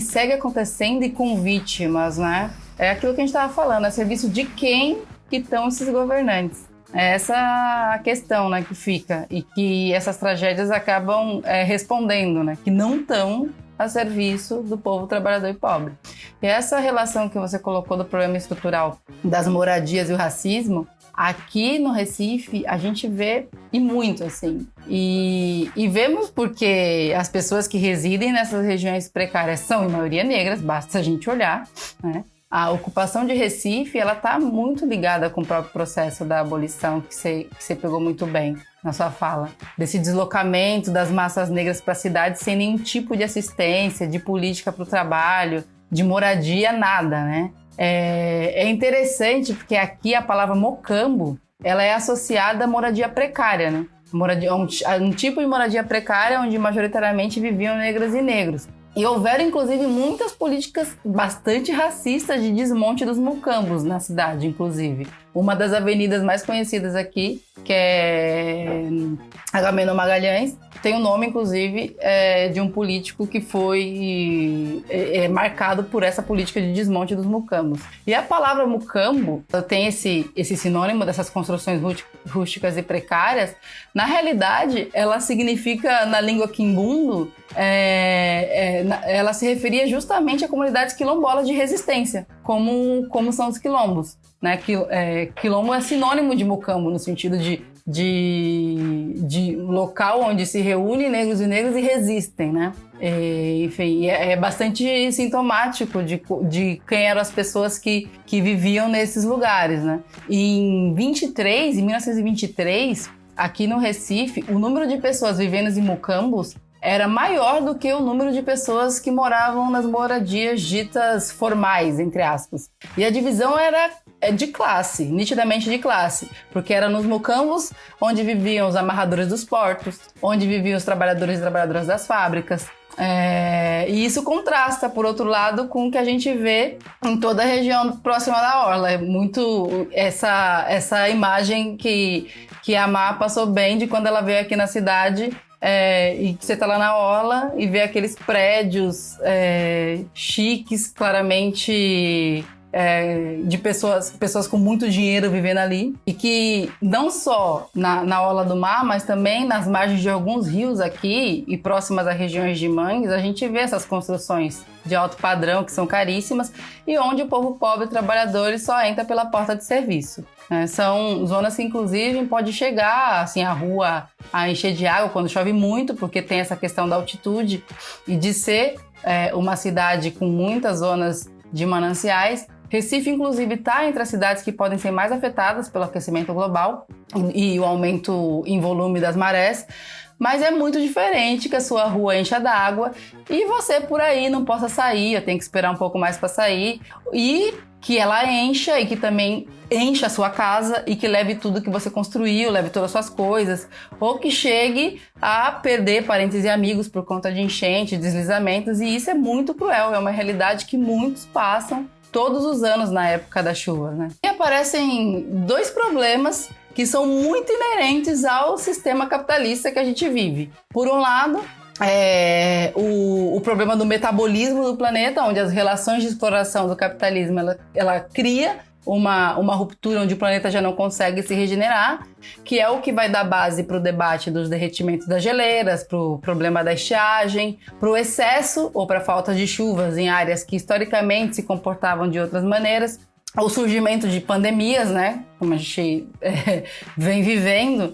segue acontecendo e com vítimas, né? É aquilo que a gente estava falando, é serviço de quem que estão esses governantes. É essa a questão, né, que fica, e que essas tragédias acabam respondendo, né, que não estão a serviço do povo trabalhador e pobre. E essa relação que você colocou do problema estrutural das moradias e o racismo, aqui no Recife a gente vê, e muito, assim. E vemos porque as pessoas que residem nessas regiões precárias são, em maioria, negras, basta a gente olhar, né? A ocupação de Recife, ela está muito ligada com o próprio processo da abolição, que você pegou muito bem na sua fala. Desse deslocamento das massas negras para a cidade sem nenhum tipo de assistência, de política para o trabalho, de moradia, nada, né? É interessante porque aqui a palavra mocambo, ela é associada à moradia precária, né? Um tipo de moradia precária onde majoritariamente viviam negras e negros. E houveram, inclusive, muitas políticas bastante racistas de desmonte dos mucambos na cidade, inclusive. Uma das avenidas mais conhecidas aqui, que é Agamenon Magalhães, tem o nome, inclusive, de um político que foi marcado por essa política de desmonte dos mucambos. E a palavra mucambo tem esse sinônimo dessas construções rústicas e precárias. Na realidade, ela significa, na língua quimbundo, ela se referia justamente a comunidades quilombolas de resistência, como são os quilombos. Né? Quilombo é sinônimo de mucambo, no sentido de local onde se reúnem negros e negras e resistem, né? Enfim, é bastante sintomático de quem eram as pessoas que viviam nesses lugares, né? E em 1923, aqui no Recife, o número de pessoas vivendo em mucambos era maior do que o número de pessoas que moravam nas moradias ditas formais, entre aspas. E a divisão era de classe, nitidamente de classe, porque era nos mucambos onde viviam os amarradores dos portos, onde viviam os trabalhadores e trabalhadoras das fábricas. E isso contrasta, por outro lado, com o que a gente vê em toda a região próxima da orla. É muito essa imagem que a Má passou bem de quando ela veio aqui na cidade. E você tá lá na orla e vê aqueles prédios chiques, claramente de pessoas com muito dinheiro vivendo ali, e que não só na orla do mar, mas também nas margens de alguns rios aqui e próximas a regiões de mangues, a gente vê essas construções de alto padrão que são caríssimas e onde o povo pobre e trabalhador só entra pela porta de serviço. São zonas que, inclusive, pode chegar assim, a rua a encher de água quando chove muito, porque tem essa questão da altitude e de ser uma cidade com muitas zonas de mananciais. Recife, inclusive, está entre as cidades que podem ser mais afetadas pelo aquecimento global e o aumento em volume das marés, mas é muito diferente que a sua rua encha d'água e você por aí não possa sair, eu tenho que esperar um pouco mais para sair, e que ela encha e que também encha a sua casa e que leve tudo que você construiu, leve todas as suas coisas, ou que chegue a perder parentes e amigos por conta de enchente, deslizamentos, e isso é muito cruel, é uma realidade que muitos passam todos os anos na época da chuva, né? E aparecem dois problemas que são muito inerentes ao sistema capitalista que a gente vive. Por um lado, o problema do metabolismo do planeta, onde as relações de exploração do capitalismo ela cria uma ruptura onde o planeta já não consegue se regenerar, que é o que vai dar base para o debate dos derretimentos das geleiras, para o problema da estiagem, para o excesso ou para a falta de chuvas em áreas que historicamente se comportavam de outras maneiras, o surgimento de pandemias, né, como a gente vem vivendo,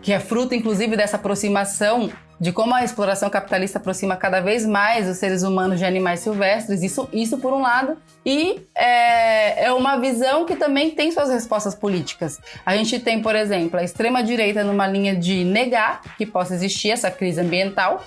que é fruto, inclusive, dessa aproximação de como a exploração capitalista aproxima cada vez mais os seres humanos de animais silvestres, isso por um lado, e é uma visão que também tem suas respostas políticas. A gente tem, por exemplo, a extrema-direita numa linha de negar que possa existir essa crise ambiental,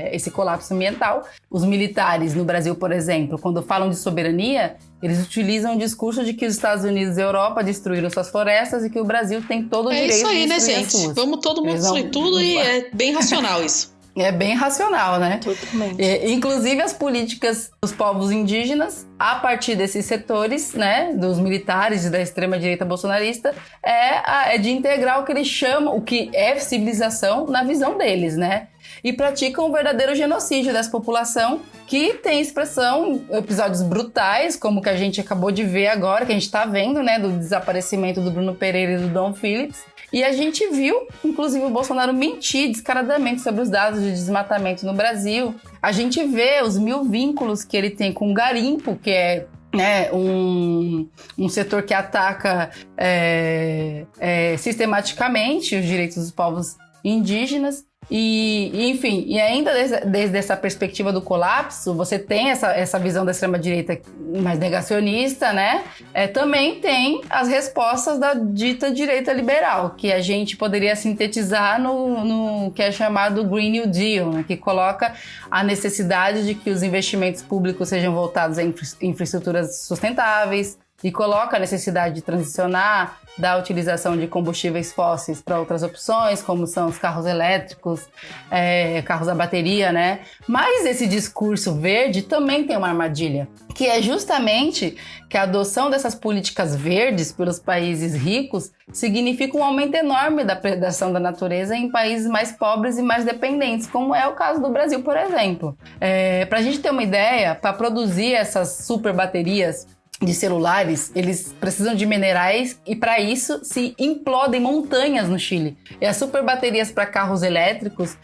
esse colapso ambiental. Os militares no Brasil, por exemplo, quando falam de soberania, eles utilizam o discurso de que os Estados Unidos e a Europa destruíram suas florestas e que o Brasil tem todo o direito de destruir as suas. É isso aí, né, gente? Vamos todo mundo destruir tudo e é bem racional isso. É bem racional, né? Totalmente. Inclusive as políticas dos povos indígenas, a partir desses setores, né, dos militares e da extrema-direita bolsonarista, é de integrar o que eles chamam, o que é civilização na visão deles, né? E praticam um verdadeiro genocídio dessa população, que tem expressão em episódios brutais, como que a gente acabou de ver agora, que a gente está vendo, né, do desaparecimento do Bruno Pereira e do Dom Phillips. E a gente viu, inclusive, o Bolsonaro mentir descaradamente sobre os dados de desmatamento no Brasil. A gente vê os 1000 vínculos que ele tem com o garimpo, que é um setor que ataca sistematicamente os direitos dos povos indígenas. Enfim, e ainda desde essa perspectiva do colapso, você tem essa visão da extrema-direita mais negacionista, né? Também tem as respostas da dita direita liberal, que a gente poderia sintetizar no que é chamado Green New Deal, né? Que coloca a necessidade de que os investimentos públicos sejam voltados a infraestruturas sustentáveis, e coloca a necessidade de transicionar da utilização de combustíveis fósseis para outras opções, como são os carros elétricos, carros a bateria, né? Mas esse discurso verde também tem uma armadilha, que é justamente que a adoção dessas políticas verdes pelos países ricos significa um aumento enorme da predação da natureza em países mais pobres e mais dependentes, como é o caso do Brasil, por exemplo. Para a gente ter uma ideia, para produzir essas super baterias de celulares, eles precisam de minerais e para isso se implodem montanhas no Chile. E as super baterias para carros elétricos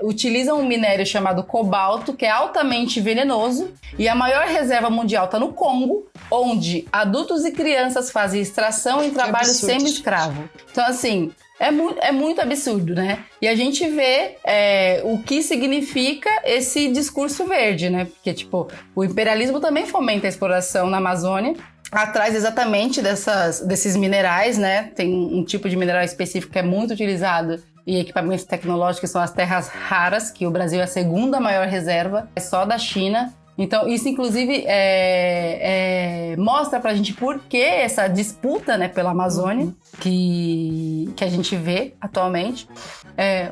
utilizam um minério chamado cobalto, que é altamente venenoso, e a maior reserva mundial está no Congo, onde adultos e crianças fazem extração em trabalho semi-escravo. Então, assim, é muito absurdo, né? E a gente vê o que significa esse discurso verde, né? Porque, tipo, o imperialismo também fomenta a exploração na Amazônia, atrás exatamente desses minerais, né? Tem um tipo de mineral específico que é muito utilizado em equipamentos tecnológicos, que são as terras raras, que o Brasil é a segunda maior reserva, é só da China. Então, isso, inclusive, mostra pra gente por que essa disputa, né, pela Amazônia, que a gente vê atualmente.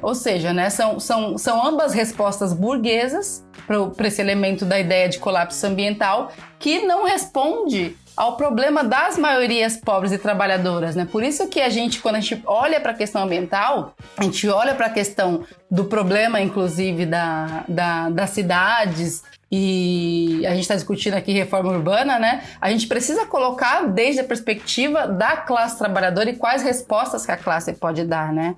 Ou seja, né, são ambas respostas burguesas para esse elemento da ideia de colapso ambiental, que não responde ao problema das maiorias pobres e trabalhadoras, né? Por isso que quando a gente olha para a questão ambiental, a gente olha para a questão do problema, inclusive, das cidades, e a gente está discutindo aqui reforma urbana, né? A gente precisa colocar desde a perspectiva da classe trabalhadora e quais respostas que a classe pode dar, né?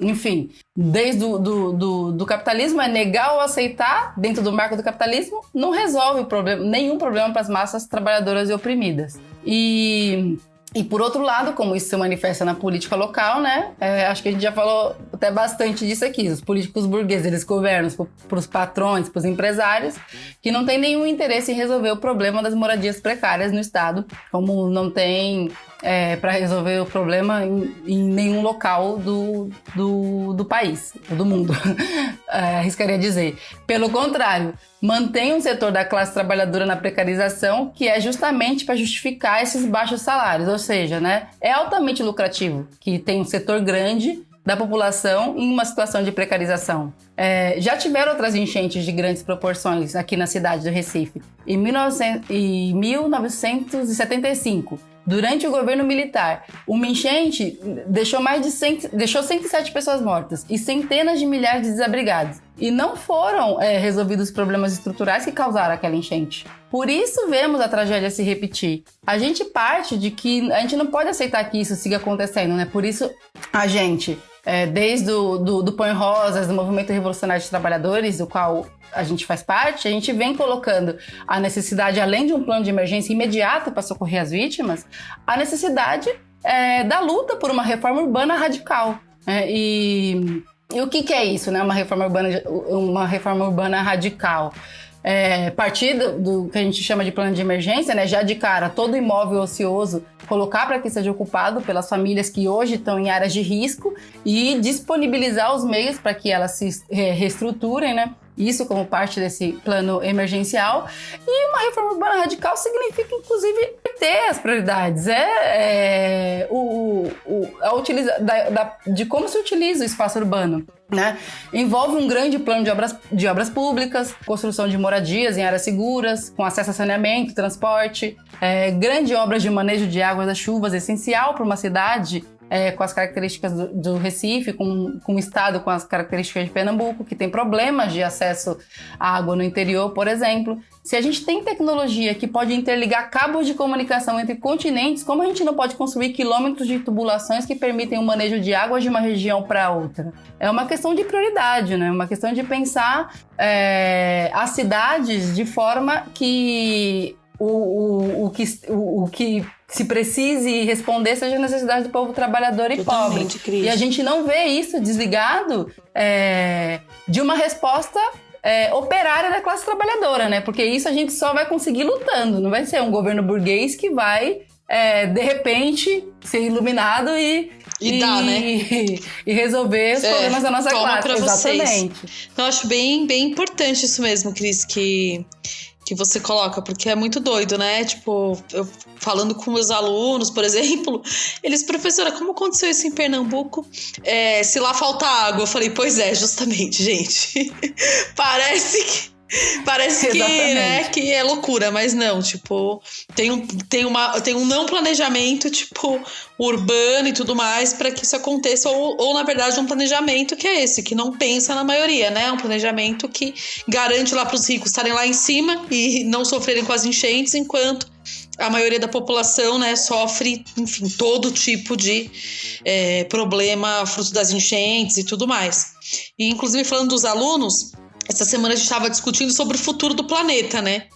Enfim, desde do capitalismo, negar ou aceitar dentro do marco do capitalismo não resolve nenhum problema para as massas trabalhadoras e oprimidas. E por outro lado, como isso se manifesta na política local, né? Acho que a gente já falou até bastante disso aqui. Os políticos burgueses, eles governam para os patrões, para os empresários, que não têm nenhum interesse em resolver o problema das moradias precárias no Estado, como não tem para resolver o problema em nenhum local do país, ou do mundo, arriscaria dizer. Pelo contrário, mantém um setor da classe trabalhadora na precarização, que é justamente para justificar esses baixos salários, ou seja, né, é altamente lucrativo que tem um setor grande da população em uma situação de precarização. Já tiveram outras enchentes de grandes proporções aqui na cidade do Recife. Em 1975, durante o governo militar, uma enchente deixou 107 pessoas mortas e centenas de milhares de desabrigados. E não foram resolvidos os problemas estruturais que causaram aquela enchente. Por isso vemos a tragédia se repetir. A gente parte de que a gente não pode aceitar que isso siga acontecendo, né? Por isso a gente, desde do Põe Rosas, do Movimento Revolucionário de Trabalhadores, do qual a gente faz parte, a gente vem colocando a necessidade, além de um plano de emergência imediata para socorrer as vítimas, a necessidade da luta por uma reforma urbana radical. E o que é isso, né? Uma reforma urbana radical. Partir do que a gente chama de plano de emergência, né? Já de cara, todo imóvel ocioso, colocar para que seja ocupado pelas famílias que hoje estão em áreas de risco e disponibilizar os meios para que elas se reestruturem, né? Isso como parte desse plano emergencial. E uma reforma urbana radical significa, inclusive, ter as prioridades. De como se utiliza o espaço urbano, né? Envolve um grande plano de obras públicas, construção de moradias em áreas seguras, com acesso a saneamento, transporte, grande obras de manejo de águas das chuvas, essencial para uma cidade com as características do Recife, com o estado com as características de Pernambuco, que tem problemas de acesso à água no interior, por exemplo. Se a gente tem tecnologia que pode interligar cabos de comunicação entre continentes, como a gente não pode construir quilômetros de tubulações que permitem o manejo de águas de uma região para outra? É uma questão de prioridade, né? Uma questão de pensar as cidades de forma que o que se precise responder seja a necessidade do povo trabalhador e pobre. Cris. E a gente não vê isso desligado de uma resposta operária da classe trabalhadora, né? Porque isso a gente só vai conseguir lutando. Não vai ser um governo burguês que vai, de repente, ser iluminado e resolver os problemas da nossa classe. Pra Exatamente. Vocês. Então, eu acho bem, bem importante isso mesmo, Cris, que que você coloca, porque é muito doido, né? Tipo, eu falando com meus alunos, por exemplo, eles, professora, como aconteceu isso em Pernambuco? Se lá falta água. Eu falei, pois é, justamente, gente. Parece que, né, que é loucura, mas não, tipo, tem um não planejamento, tipo, urbano e tudo mais para que isso aconteça, ou na verdade um planejamento que é esse, que não pensa na maioria, né, um planejamento que garante lá para os ricos estarem lá em cima e não sofrerem com as enchentes, enquanto a maioria da população, né, sofre, enfim, todo tipo de problema fruto das enchentes e tudo mais. E inclusive falando dos alunos, essa semana a gente estava discutindo sobre o futuro do planeta, né?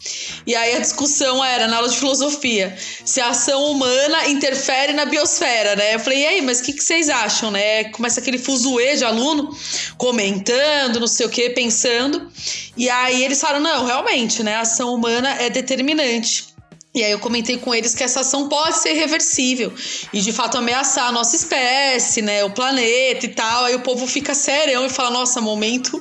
E aí a discussão era, na aula de filosofia, se a ação humana interfere na biosfera, né? Eu falei, e aí, mas o que vocês acham, né? Começa aquele fuzuê de aluno comentando, não sei o quê, pensando. E aí eles falaram, não, realmente, né? A ação humana é determinante. E aí eu comentei com eles que essa ação pode ser reversível e de fato ameaçar a nossa espécie, né, o planeta e tal. Aí o povo fica serião e fala, nossa, momento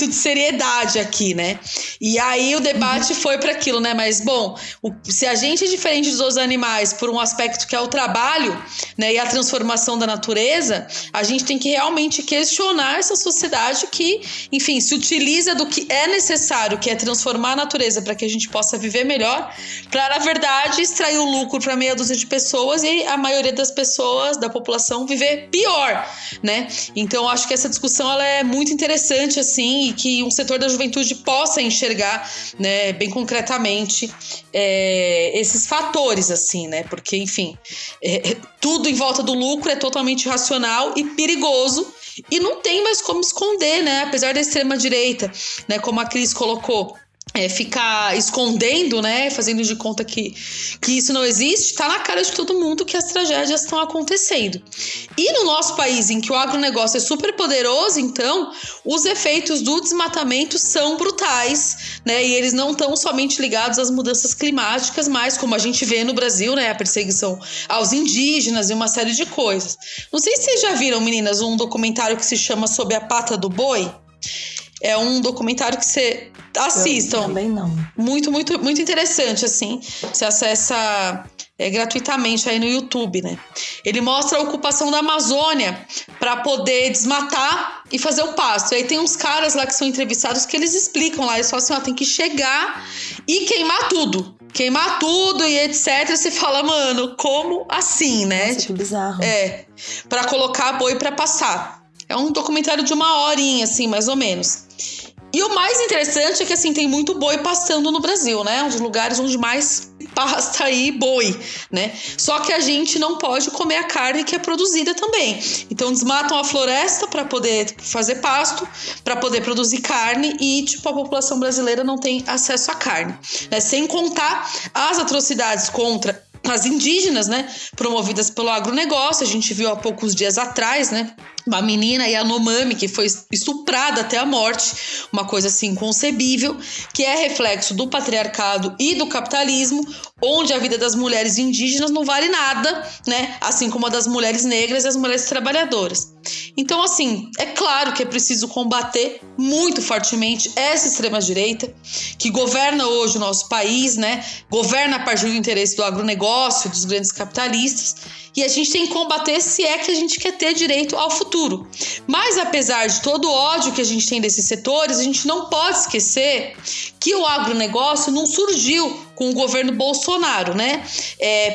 de seriedade aqui, né? E aí o debate foi para aquilo, né? Mas bom, se a gente é diferente dos outros animais por um aspecto que é o trabalho, né, e a transformação da natureza, a gente tem que realmente questionar essa sociedade que, enfim, se utiliza do que é necessário, que é transformar a natureza para que a gente possa viver melhor, para, na verdade, extrair o lucro para meia dúzia de pessoas e a maioria das pessoas, da população, viver pior, né? Então, acho que essa discussão ela é muito interessante, assim, e que um setor da juventude possa enxergar, né, bem concretamente, esses fatores, assim, né? Porque, enfim, tudo em volta do lucro é totalmente irracional e perigoso e não tem mais como esconder, né? Apesar da extrema-direita, né, como a Cris colocou, ficar escondendo, né, fazendo de conta que isso não existe, tá na cara de todo mundo que as tragédias estão acontecendo. E no nosso país, em que o agronegócio é super poderoso, então, os efeitos do desmatamento são brutais, né, e eles não estão somente ligados às mudanças climáticas, mas como a gente vê no Brasil, né, a perseguição aos indígenas e uma série de coisas. Não sei se vocês já viram, meninas, um documentário que se chama Sob a Pata do Boi. É um documentário que você assistam. Eu também não. Muito, muito, muito interessante, assim. Você acessa gratuitamente aí no YouTube, né? Ele mostra a ocupação da Amazônia para poder desmatar e fazer o pasto. E aí tem uns caras lá que são entrevistados que eles explicam lá. Eles falam assim, tem que chegar e queimar tudo. Queimar tudo e etc. Você fala, mano, como assim, né? Nossa, que bizarro. Para colocar boi para passar. É um documentário de 1 horinha, assim, mais ou menos. E o mais interessante é que, assim, tem muito boi pastando no Brasil, né? Um dos lugares onde mais pasta aí boi, né? Só que a gente não pode comer a carne que é produzida também. Então, desmatam a floresta para poder fazer pasto, para poder produzir carne e, tipo, a população brasileira não tem acesso à carne, né? Sem contar as atrocidades contra as indígenas, né, promovidas pelo agronegócio. A gente viu há poucos dias atrás, né, uma menina Yanomami que foi estuprada até a morte, uma coisa assim inconcebível, que é reflexo do patriarcado e do capitalismo, onde a vida das mulheres indígenas não vale nada, né, assim como a das mulheres negras e as mulheres trabalhadoras. Então, assim, é claro que é preciso combater muito fortemente essa extrema-direita que governa hoje o nosso país, né, governa a partir do interesse do agronegócio, dos grandes capitalistas, e a gente tem que combater se é que a gente quer ter direito ao futuro. Mas apesar de todo o ódio que a gente tem desses setores, a gente não pode esquecer que o agronegócio não surgiu com o governo Bolsonaro, né?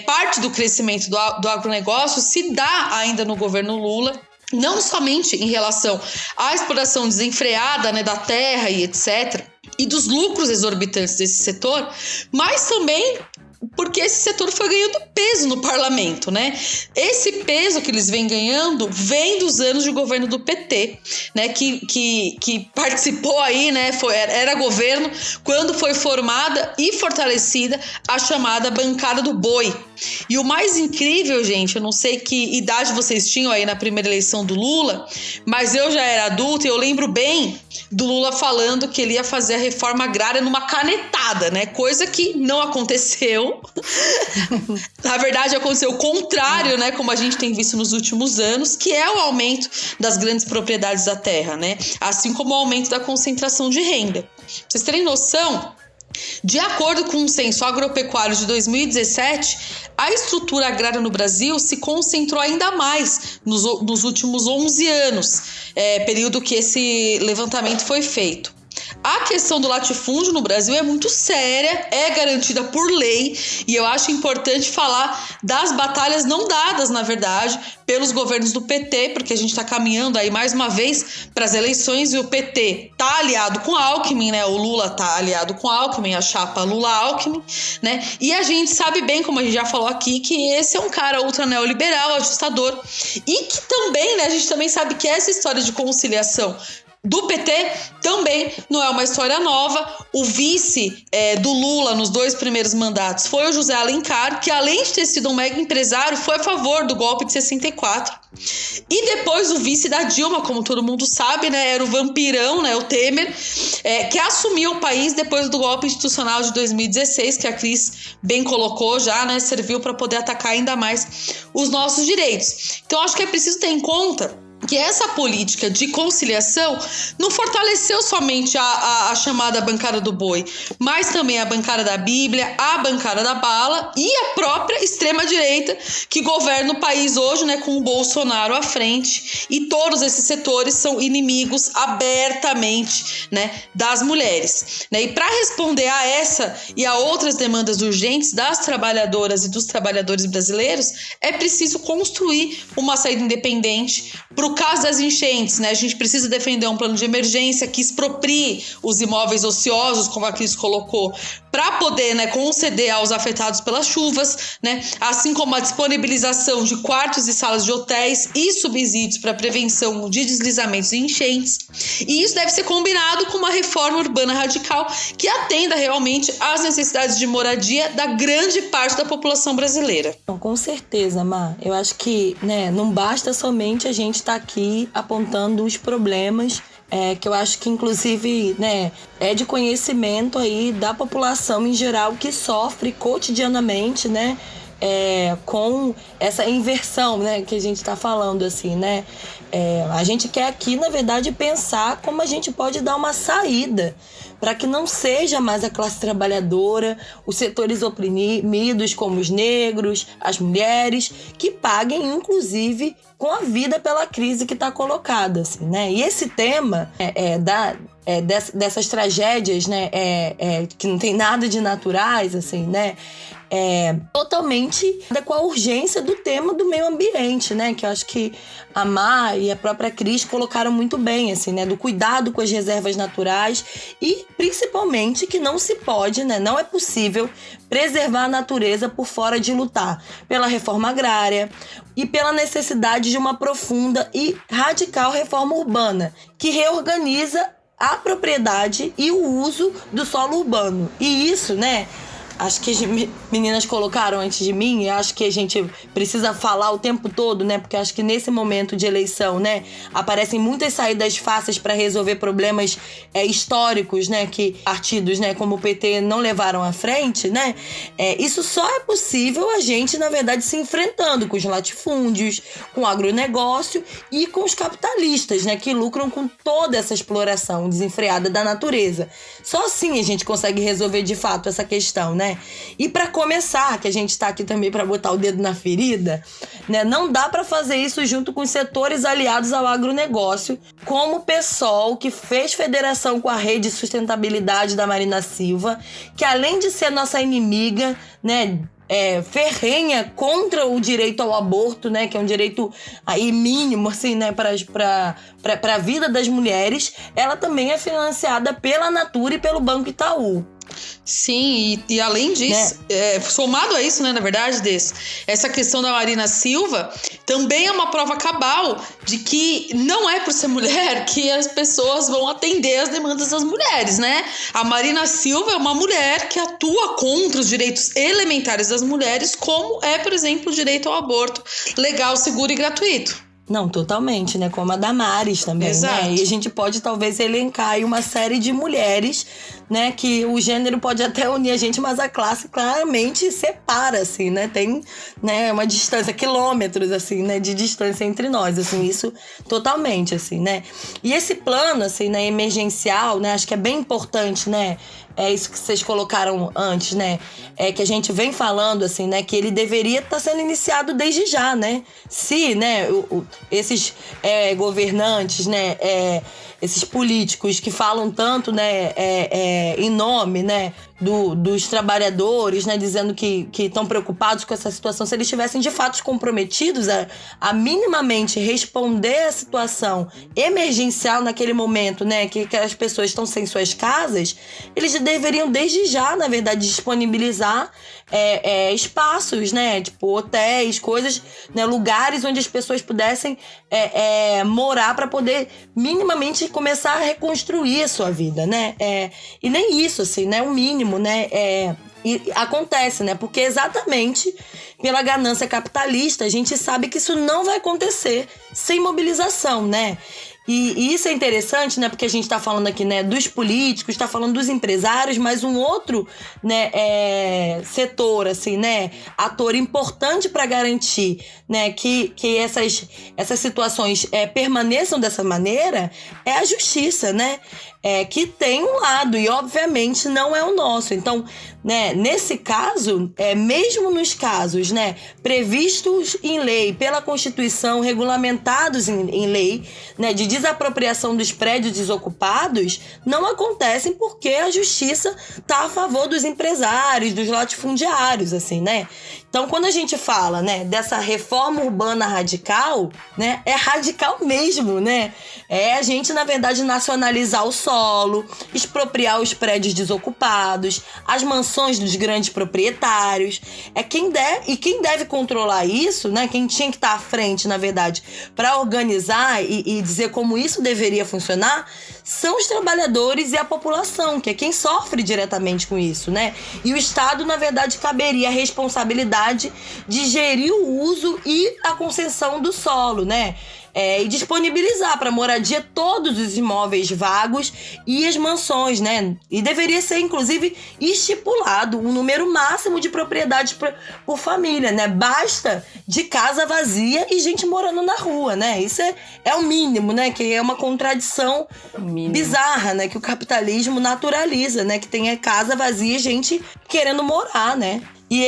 Parte do crescimento do agronegócio se dá ainda no governo Lula, não somente em relação à exploração desenfreada, né, da terra e etc., e dos lucros exorbitantes desse setor, mas também porque esse setor foi ganhando peso no parlamento, né? Esse peso que eles vêm ganhando vem dos anos de governo do PT, né? Que participou aí, né? Era governo quando foi formada e fortalecida a chamada bancada do boi. E o mais incrível, gente, eu não sei que idade vocês tinham aí na primeira eleição do Lula, mas eu já era adulta e eu lembro bem do Lula falando que ele ia fazer a reforma agrária numa canetada, né? Coisa que não aconteceu. Na verdade, aconteceu o contrário, né? Como a gente tem visto nos últimos anos, que é o aumento das grandes propriedades da terra, né? Assim como o aumento da concentração de renda. Pra vocês terem noção, De acordo com o Censo Agropecuário de 2017, a estrutura agrária no Brasil se concentrou ainda mais nos últimos 11 anos, período que esse levantamento foi feito. A questão do latifúndio no Brasil é muito séria, é garantida por lei, e eu acho importante falar das batalhas não dadas, na verdade, pelos governos do PT, porque a gente está caminhando aí mais uma vez para as eleições e o PT tá aliado com a Alckmin, né? O Lula tá aliado com a Alckmin, a chapa Lula-Alckmin, né? E a gente sabe bem, como a gente já falou aqui, que esse é um cara ultra neoliberal, ajustador, e que também, né, a gente também sabe que essa história de conciliação do PT também não é uma história nova. O vice do Lula nos 2 primeiros mandatos foi o José Alencar, que além de ter sido um mega empresário, foi a favor do golpe de 64. E depois o vice da Dilma, como todo mundo sabe, né, era o vampirão, né, o Temer, que assumiu o país depois do golpe institucional de 2016, que a Cris bem colocou já, né, serviu para poder atacar ainda mais os nossos direitos. Então acho que é preciso ter em conta que essa política de conciliação não fortaleceu somente a chamada bancada do boi, mas também a bancada da Bíblia, a bancada da bala e a própria extrema-direita que governa o país hoje, né, com o Bolsonaro à frente. E todos esses setores são inimigos abertamente, né, das mulheres, né? E para responder a essa e a outras demandas urgentes das trabalhadoras e dos trabalhadores brasileiros, é preciso construir uma saída independente para o caso das enchentes, né? A gente precisa defender um plano de emergência que exproprie os imóveis ociosos, como a Cris colocou, para poder, né, conceder aos afetados pelas chuvas, né? Assim como a disponibilização de quartos e salas de hotéis e subsídios para prevenção de deslizamentos e enchentes. E isso deve ser combinado com uma reforma urbana radical que atenda realmente às necessidades de moradia da grande parte da população brasileira. Com certeza, Má. Eu acho que, né, não basta somente a gente estar aqui apontando os problemas, que eu acho que, inclusive, né, é de conhecimento aí da população em geral que sofre cotidianamente, né, com essa inversão, né, que a gente está falando, assim, né. A gente quer aqui, na verdade, pensar como a gente pode dar uma saída para que não seja mais a classe trabalhadora, os setores oprimidos, como os negros, as mulheres, que paguem, inclusive, com a vida pela crise que está colocada, assim, né? E esse tema dessas tragédias, né, que não tem nada de naturais, assim, né, totalmente com a urgência do tema do meio ambiente, né, que eu acho que a Má e a própria Cris colocaram muito bem, assim, né, do cuidado com as reservas naturais e principalmente que não se pode, né, não é possível preservar a natureza por fora de lutar pela reforma agrária e pela necessidade de uma profunda e radical reforma urbana que reorganiza a propriedade e o uso do solo urbano. E isso, né, acho que as meninas colocaram antes de mim, e acho que a gente precisa falar o tempo todo, né? Porque acho que nesse momento de eleição, né, aparecem muitas saídas fáceis para resolver problemas históricos, né, que partidos, né, como o PT não levaram à frente, né? Isso só é possível a gente, na verdade, se enfrentando com os latifúndios, com o agronegócio e com os capitalistas, né, que lucram com toda essa exploração desenfreada da natureza. Só assim a gente consegue resolver de fato essa questão, né? E para começar, que a gente está aqui também para botar o dedo na ferida, né? Não dá para fazer isso junto com os setores aliados ao agronegócio, como o PSOL, que fez federação com a Rede de Sustentabilidade da Marina Silva, que além de ser nossa inimiga, né, ferrenha contra o direito ao aborto, né, que é um direito aí mínimo, assim, né, para a vida das mulheres, ela também é financiada pela Natura e pelo Banco Itaú. Sim, e além disso, somado a isso, né, na verdade, essa questão da Marina Silva também é uma prova cabal de que não é por ser mulher que as pessoas vão atender as demandas das mulheres, né? A Marina Silva é uma mulher que atua contra os direitos elementares das mulheres, como é, por exemplo, o direito ao aborto legal, seguro e gratuito. Não, totalmente, né? Como a Damares também, exato, né? E a gente pode talvez elencar aí uma série de mulheres, né? Que o gênero pode até unir a gente, mas a classe claramente separa, assim, né? Tem, né, uma distância, quilômetros, assim, né? De distância entre nós, assim, isso totalmente, assim, né? E esse plano, assim, né, emergencial, né? Acho que é bem importante, né? é isso que vocês colocaram antes, né? É que a gente vem falando, assim, né? Que ele deveria estar sendo iniciado desde já, né? Se, né, esses governantes, né? Esses políticos que falam tanto, né, em nome, né, dos trabalhadores, né, dizendo que estão preocupados com essa situação, se eles estivessem de fato comprometidos a minimamente responder à situação emergencial naquele momento, né, que as pessoas estão sem suas casas, eles deveriam desde já, na verdade, disponibilizar espaços, né, tipo hotéis, coisas, né, lugares onde as pessoas pudessem morar para poder minimamente começar a reconstruir a sua vida, né? E nem isso, assim, né? O mínimo, né? E acontece, né? Porque exatamente pela ganância capitalista, a gente sabe que isso não vai acontecer sem mobilização, né? E isso é interessante, né? Porque a gente tá falando aqui, né, dos políticos, tá falando dos empresários, mas um outro, né, setor, assim, né, ator importante para garantir, né, que essas situações permaneçam dessa maneira é a justiça, né? Que tem um lado e, obviamente, não é o nosso. Então, né, nesse caso, mesmo nos casos, né, previstos em lei, pela Constituição, regulamentados em lei, né, de desapropriação dos prédios desocupados, não acontecem porque a justiça está a favor dos empresários, dos latifundiários, assim, né? Então, quando a gente fala, né, dessa reforma urbana radical, né, é radical mesmo, né? É a gente, na verdade, nacionalizar o solo, expropriar os prédios desocupados, as mansões dos grandes proprietários. Quem deve controlar isso, né? Quem tinha que estar à frente, na verdade, para organizar e dizer como isso deveria funcionar, são os trabalhadores e a população, que é quem sofre diretamente com isso, né? E o Estado, na verdade, caberia a responsabilidade de gerir o uso e a concessão do solo, né? E disponibilizar para moradia todos os imóveis vagos e as mansões, né? E deveria ser, inclusive, estipulado um número máximo de propriedades por família, né? Basta de casa vazia e gente morando na rua, né? Isso é o mínimo, né? Que é uma contradição bizarra, né? Que o capitalismo naturaliza, né? Que tem casa vazia e gente querendo morar, né? E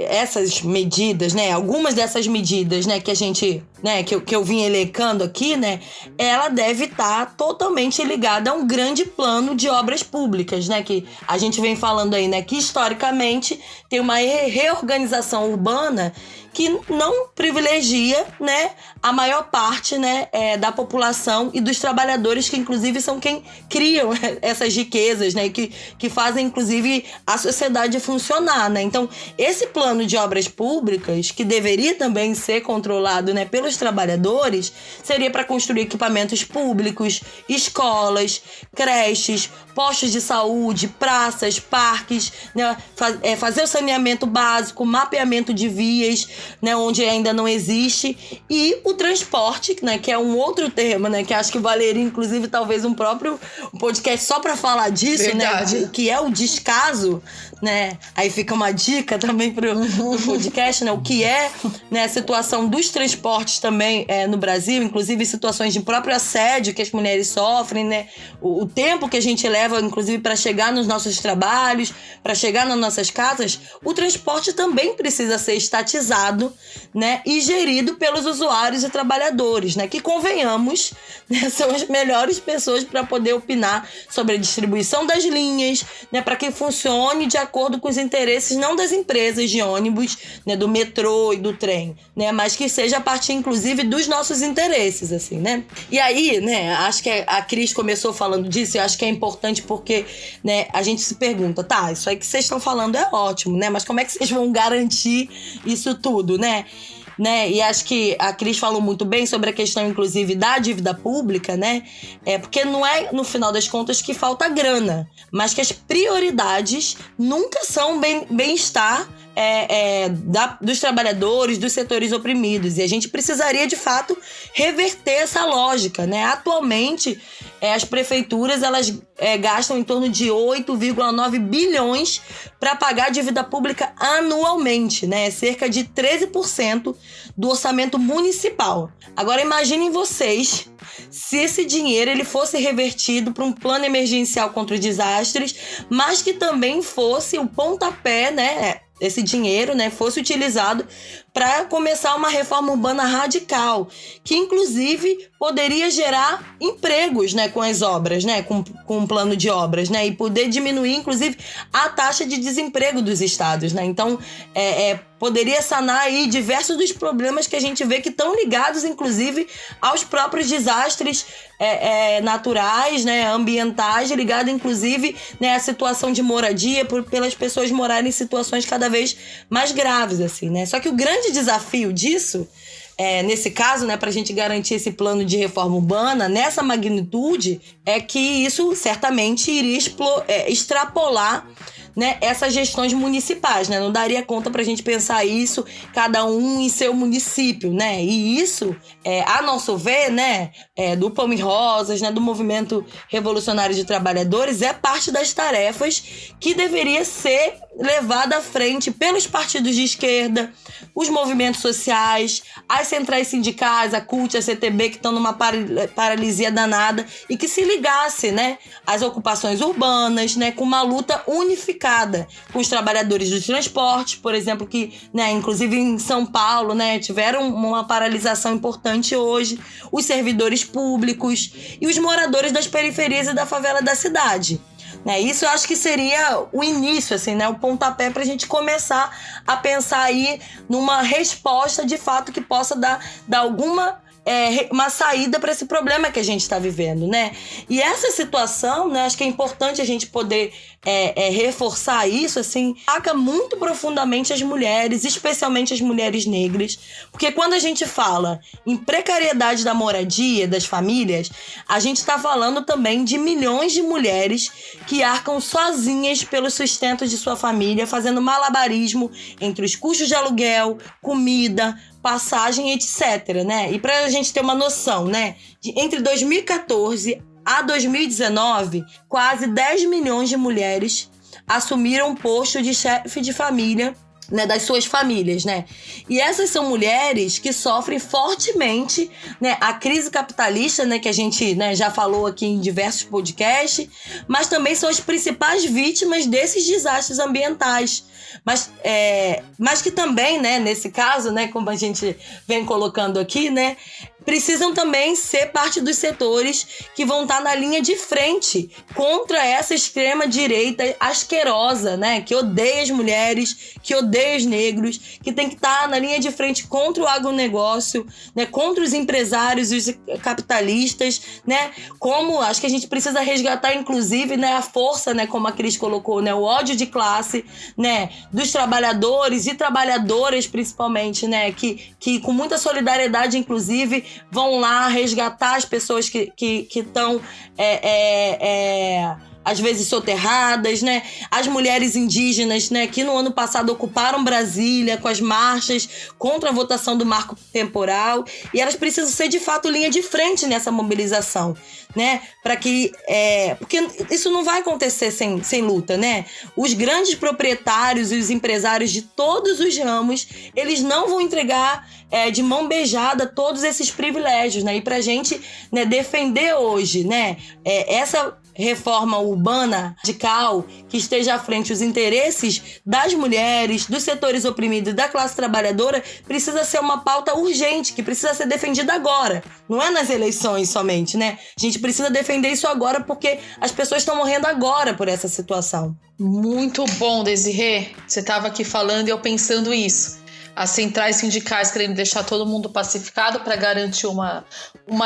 essas medidas, né, algumas dessas medidas, né, que a gente, né, que eu vim elencando aqui, né, ela deve estar totalmente ligada a um grande plano de obras públicas, né, que a gente vem falando aí, né, que historicamente tem uma reorganização urbana que não privilegia, né, a maior parte, né, da população e dos trabalhadores, que inclusive são quem criam essas riquezas, né, que fazem inclusive a sociedade funcionar, né? Então, esse plano de obras públicas, que deveria também ser controlado, né, pelos trabalhadores, seria para construir equipamentos públicos, escolas, creches, postos de saúde, praças, parques, né, fazer o saneamento básico, mapeamento de vias, né, onde ainda não existe, e o transporte, né, que é um outro tema, né, que acho que valeria inclusive talvez um próprio podcast só para falar disso. Verdade. Né, que é o descaso, né? Aí fica uma dica também pro podcast, né, o que é, né, a situação dos transportes também no Brasil, inclusive situações de próprio assédio que as mulheres sofrem, né, o tempo que a gente leva, inclusive, para chegar nos nossos trabalhos, para chegar nas nossas casas. O transporte também precisa ser estatizado, né, e gerido pelos usuários e trabalhadores, né, que, convenhamos, né, são as melhores pessoas para poder opinar sobre a distribuição das linhas, né, para que funcione de acordo com os interesses não das empresas de ônibus, né, do metrô e do trem, né, mas que seja a partir, inclusive, dos nossos interesses, assim, né. E aí, né, acho que a Cris começou falando disso, e acho que é importante porque, né, a gente se pergunta, tá, isso aí que vocês estão falando é ótimo, né, mas como é que vocês vão garantir isso tudo, né? E acho que a Cris falou muito bem sobre a questão, inclusive, da dívida pública, né? Porque não é, no final das contas, que falta grana, mas que as prioridades nunca são bem-estar dos trabalhadores, dos setores oprimidos. E a gente precisaria, de fato, reverter essa lógica, né? Atualmente, as prefeituras, elas gastam em torno de 8,9 bilhões para pagar a dívida pública anualmente, né? Cerca de 13% do orçamento municipal. Agora, imaginem vocês se esse dinheiro ele fosse revertido para um plano emergencial contra os desastres, mas que também fosse o pontapé, né? Esse dinheiro, né, fosse utilizado para começar uma reforma urbana radical, que inclusive poderia gerar empregos, né, com as obras, né, com um plano de obras, né, e poder diminuir, inclusive, a taxa de desemprego dos estados, né. Então, poderia sanar aí diversos dos problemas que a gente vê que estão ligados, inclusive, aos próprios desastres naturais, né, ambientais, ligado, inclusive, né, à situação de moradia, pelas pessoas morarem em situações cada vez mais graves, assim, né. Só que o grande desafio disso, nesse caso, né, para a gente garantir esse plano de reforma urbana, nessa magnitude, é que isso certamente iria extrapolar, né, essas gestões municipais, né? Não daria conta pra gente pensar isso, cada um em seu município, né? E isso, a nosso ver, né, do Palme Rosas, né, do Movimento Revolucionário de Trabalhadores, é parte das tarefas que deveria ser levada à frente pelos partidos de esquerda, os movimentos sociais, as centrais sindicais, a CUT, a CTB, que estão numa paralisia danada, e que se ligasse, né, às ocupações urbanas, né, com uma luta unificada com os trabalhadores dos transportes, por exemplo, que, né, inclusive em São Paulo, né, tiveram uma paralisação importante hoje, os servidores públicos e os moradores das periferias e da favela da cidade. Né, isso eu acho que seria o início, assim, né, o pontapé para a gente começar a pensar aí numa resposta de fato que possa dar alguma uma saída para esse problema que a gente está vivendo, né? E essa situação, né, acho que é importante a gente poder reforçar isso, assim, ataca muito profundamente as mulheres, especialmente as mulheres negras, porque quando a gente fala em precariedade da moradia, das famílias, a gente está falando também de milhões de mulheres que arcam sozinhas pelo sustento de sua família, fazendo malabarismo entre os custos de aluguel, comida, passagem, etc, né? E pra gente ter uma noção, né? Entre 2014 a 2019, quase 10 milhões de mulheres assumiram o posto de chefe de família, né, das suas famílias, né? E essas são mulheres que sofrem fortemente, né, a crise capitalista, né, que a gente, né, já falou aqui em diversos podcasts, mas também são as principais vítimas desses desastres ambientais. Mas que também, né, nesse caso, né, como a gente vem colocando aqui, né, precisam também ser parte dos setores que vão estar na linha de frente contra essa extrema-direita asquerosa, né, que odeia as mulheres, que odeia os negros, que tem que estar na linha de frente contra o agronegócio, né, contra os empresários e os capitalistas, né, como acho que a gente precisa resgatar, inclusive, né, a força, né, como a Cris colocou, né, o ódio de classe, né, dos trabalhadores e trabalhadoras, principalmente, né, que com muita solidariedade, inclusive, vão lá resgatar as pessoas que estão às vezes soterradas, né? As mulheres indígenas, né, que no ano passado ocuparam Brasília com as marchas contra a votação do marco temporal, e elas precisam ser de fato linha de frente nessa mobilização, né? Para que porque isso não vai acontecer sem luta, né? Os grandes proprietários e os empresários de todos os ramos, eles não vão entregar de mão beijada todos esses privilégios, né? E pra gente, né, defender hoje, né, essa reforma urbana radical que esteja à frente dos interesses das mulheres, dos setores oprimidos e da classe trabalhadora, precisa ser uma pauta urgente, que precisa ser defendida agora. Não é nas eleições somente, né? A gente precisa defender isso agora porque as pessoas estão morrendo agora por essa situação. Muito bom, Desirê. Você estava aqui falando e eu pensando isso. As centrais sindicais querendo deixar todo mundo pacificado para garantir uma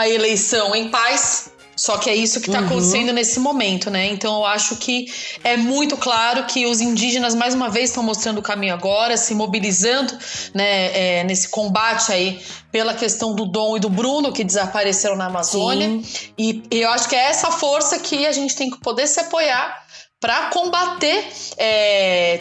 eleição em paz. Só que é isso que está acontecendo nesse momento, né? Então eu acho que é muito claro que os indígenas, mais uma vez, estão mostrando o caminho agora, se mobilizando, né, nesse combate aí pela questão do Dom e do Bruno, que desapareceram na Amazônia. E eu acho que é essa força que a gente tem que poder se apoiar para combater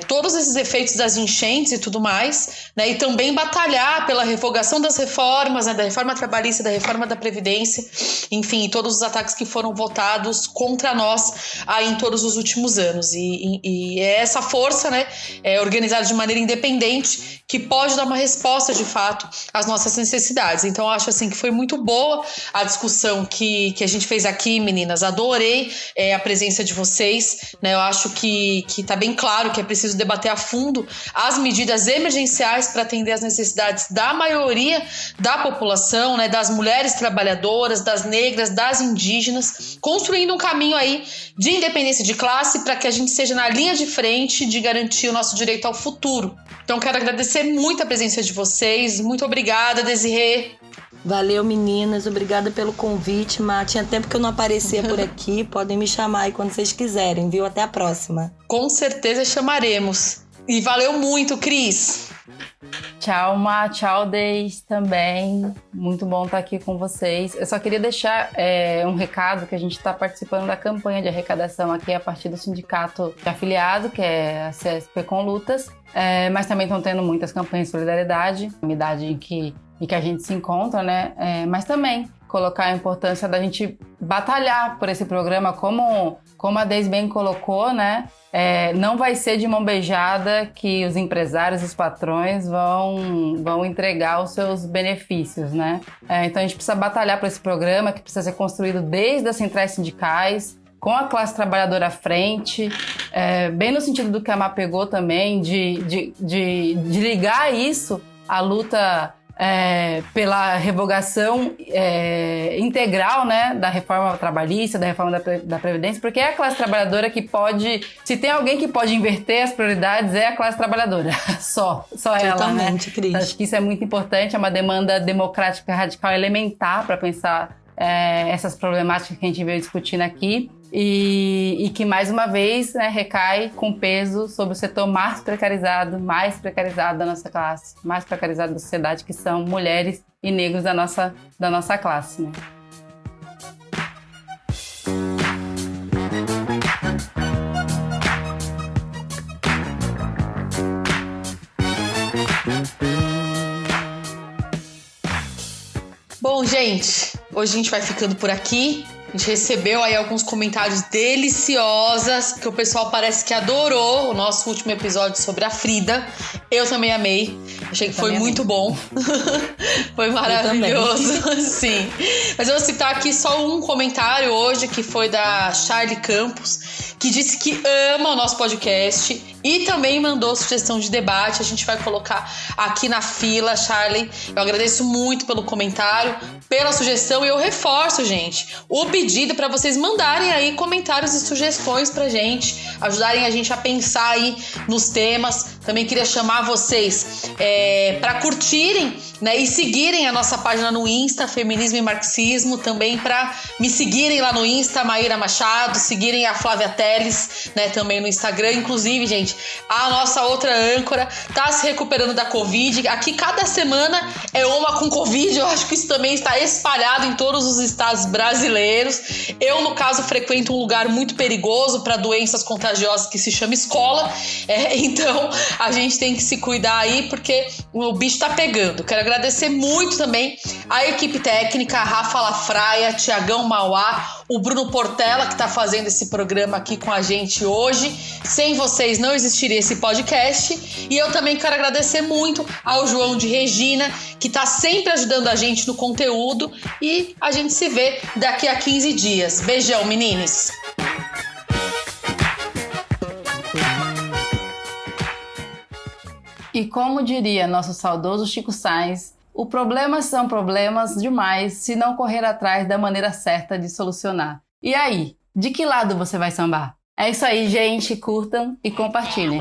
todos esses efeitos das enchentes e tudo mais, né? E também batalhar pela revogação das reformas, né? Da reforma trabalhista, da reforma da Previdência, enfim, todos os ataques que foram votados contra nós aí em todos os últimos anos. E é essa força, né, organizada de maneira independente, que pode dar uma resposta, de fato, às nossas necessidades. Então, eu acho assim, que foi muito boa a discussão que a gente fez aqui, meninas. Adorei a presença de vocês, né? Eu acho que está bem claro que é preciso debater a fundo as medidas emergenciais para atender às necessidades da maioria da população, né? Das mulheres trabalhadoras, das negras, das indígenas, construindo um caminho aí de independência de classe para que a gente seja na linha de frente de garantir o nosso direito ao futuro. Então, quero agradecer muito a presença de vocês. Muito obrigada, Desirê. Valeu, meninas. Obrigada pelo convite, Má. Tinha tempo que eu não aparecia por aqui. Podem me chamar aí quando vocês quiserem, viu? Até a próxima. Com certeza chamaremos. E valeu muito, Cris. Tchau, Má. Tchau, Deis, também. Muito bom estar aqui com vocês. Eu só queria deixar um recado que a gente está participando da campanha de arrecadação aqui a partir do sindicato de afiliado, que é a CSP com Lutas. Mas também estão tendo muitas campanhas de solidariedade, na idade em que a gente se encontra, né? Mas também colocar a importância da gente batalhar por esse programa, como a Deis bem colocou, né? Não vai ser de mão beijada que os empresários, os patrões vão entregar os seus benefícios, né? Então a gente precisa batalhar por esse programa, que precisa ser construído desde as centrais sindicais, com a classe trabalhadora à frente, bem no sentido do que a Má pegou também, de ligar isso à luta pela revogação integral, né, da reforma trabalhista, da reforma da Previdência, porque é a classe trabalhadora que pode... Se tem alguém que pode inverter as prioridades, é a classe trabalhadora. Só ela, né? Cris. Acho que isso é muito importante, é uma demanda democrática radical elementar para pensar essas problemáticas que a gente veio discutindo aqui. E que, mais uma vez, né, recai com peso sobre o setor mais precarizado da nossa classe, mais precarizado da sociedade, que são mulheres e negros da nossa classe, né? Bom, gente, hoje a gente vai ficando por aqui. A gente recebeu aí alguns comentários deliciosos, que o pessoal parece que adorou o nosso último episódio sobre a Frida. Eu também amei. Achei que foi muito bom. Foi maravilhoso. Sim. Mas eu vou citar aqui só um comentário hoje, que foi da Charlie Campos, que disse que ama o nosso podcast e também mandou sugestão de debate. A gente vai colocar aqui na fila, Charlie. Eu agradeço muito pelo comentário, pela sugestão, e eu reforço, gente, o pedido para vocês mandarem aí comentários e sugestões pra gente, ajudarem a gente a pensar aí nos temas. Também queria chamar vocês para curtirem, né, e seguirem a nossa página no Insta, Feminismo e Marxismo, também para me seguirem lá no Insta, Maíra Machado, seguirem a Flávia Teles, né, também no Instagram. Inclusive, gente, a nossa outra âncora tá se recuperando da Covid. Aqui cada semana é uma com Covid. Eu acho que isso também está espalhado em todos os estados brasileiros. Eu, no caso, frequento um lugar muito perigoso para doenças contagiosas que se chama escola. Então, a gente tem que se cuidar aí, porque o bicho tá pegando. Quero agradecer muito também a equipe técnica, a Rafa Lafraia, Tiagão Mauá, o Bruno Portela, que tá fazendo esse programa aqui com a gente hoje. Sem vocês não existiria esse podcast. E eu também quero agradecer muito ao João de Regina, que tá sempre ajudando a gente no conteúdo. E a gente se vê daqui a 15 dias. Beijão, meninas! E como diria nosso saudoso Chico Sainz, os problemas são problemas demais se não correr atrás da maneira certa de solucionar. E aí, de que lado você vai sambar? É isso aí, gente. Curtam e compartilhem.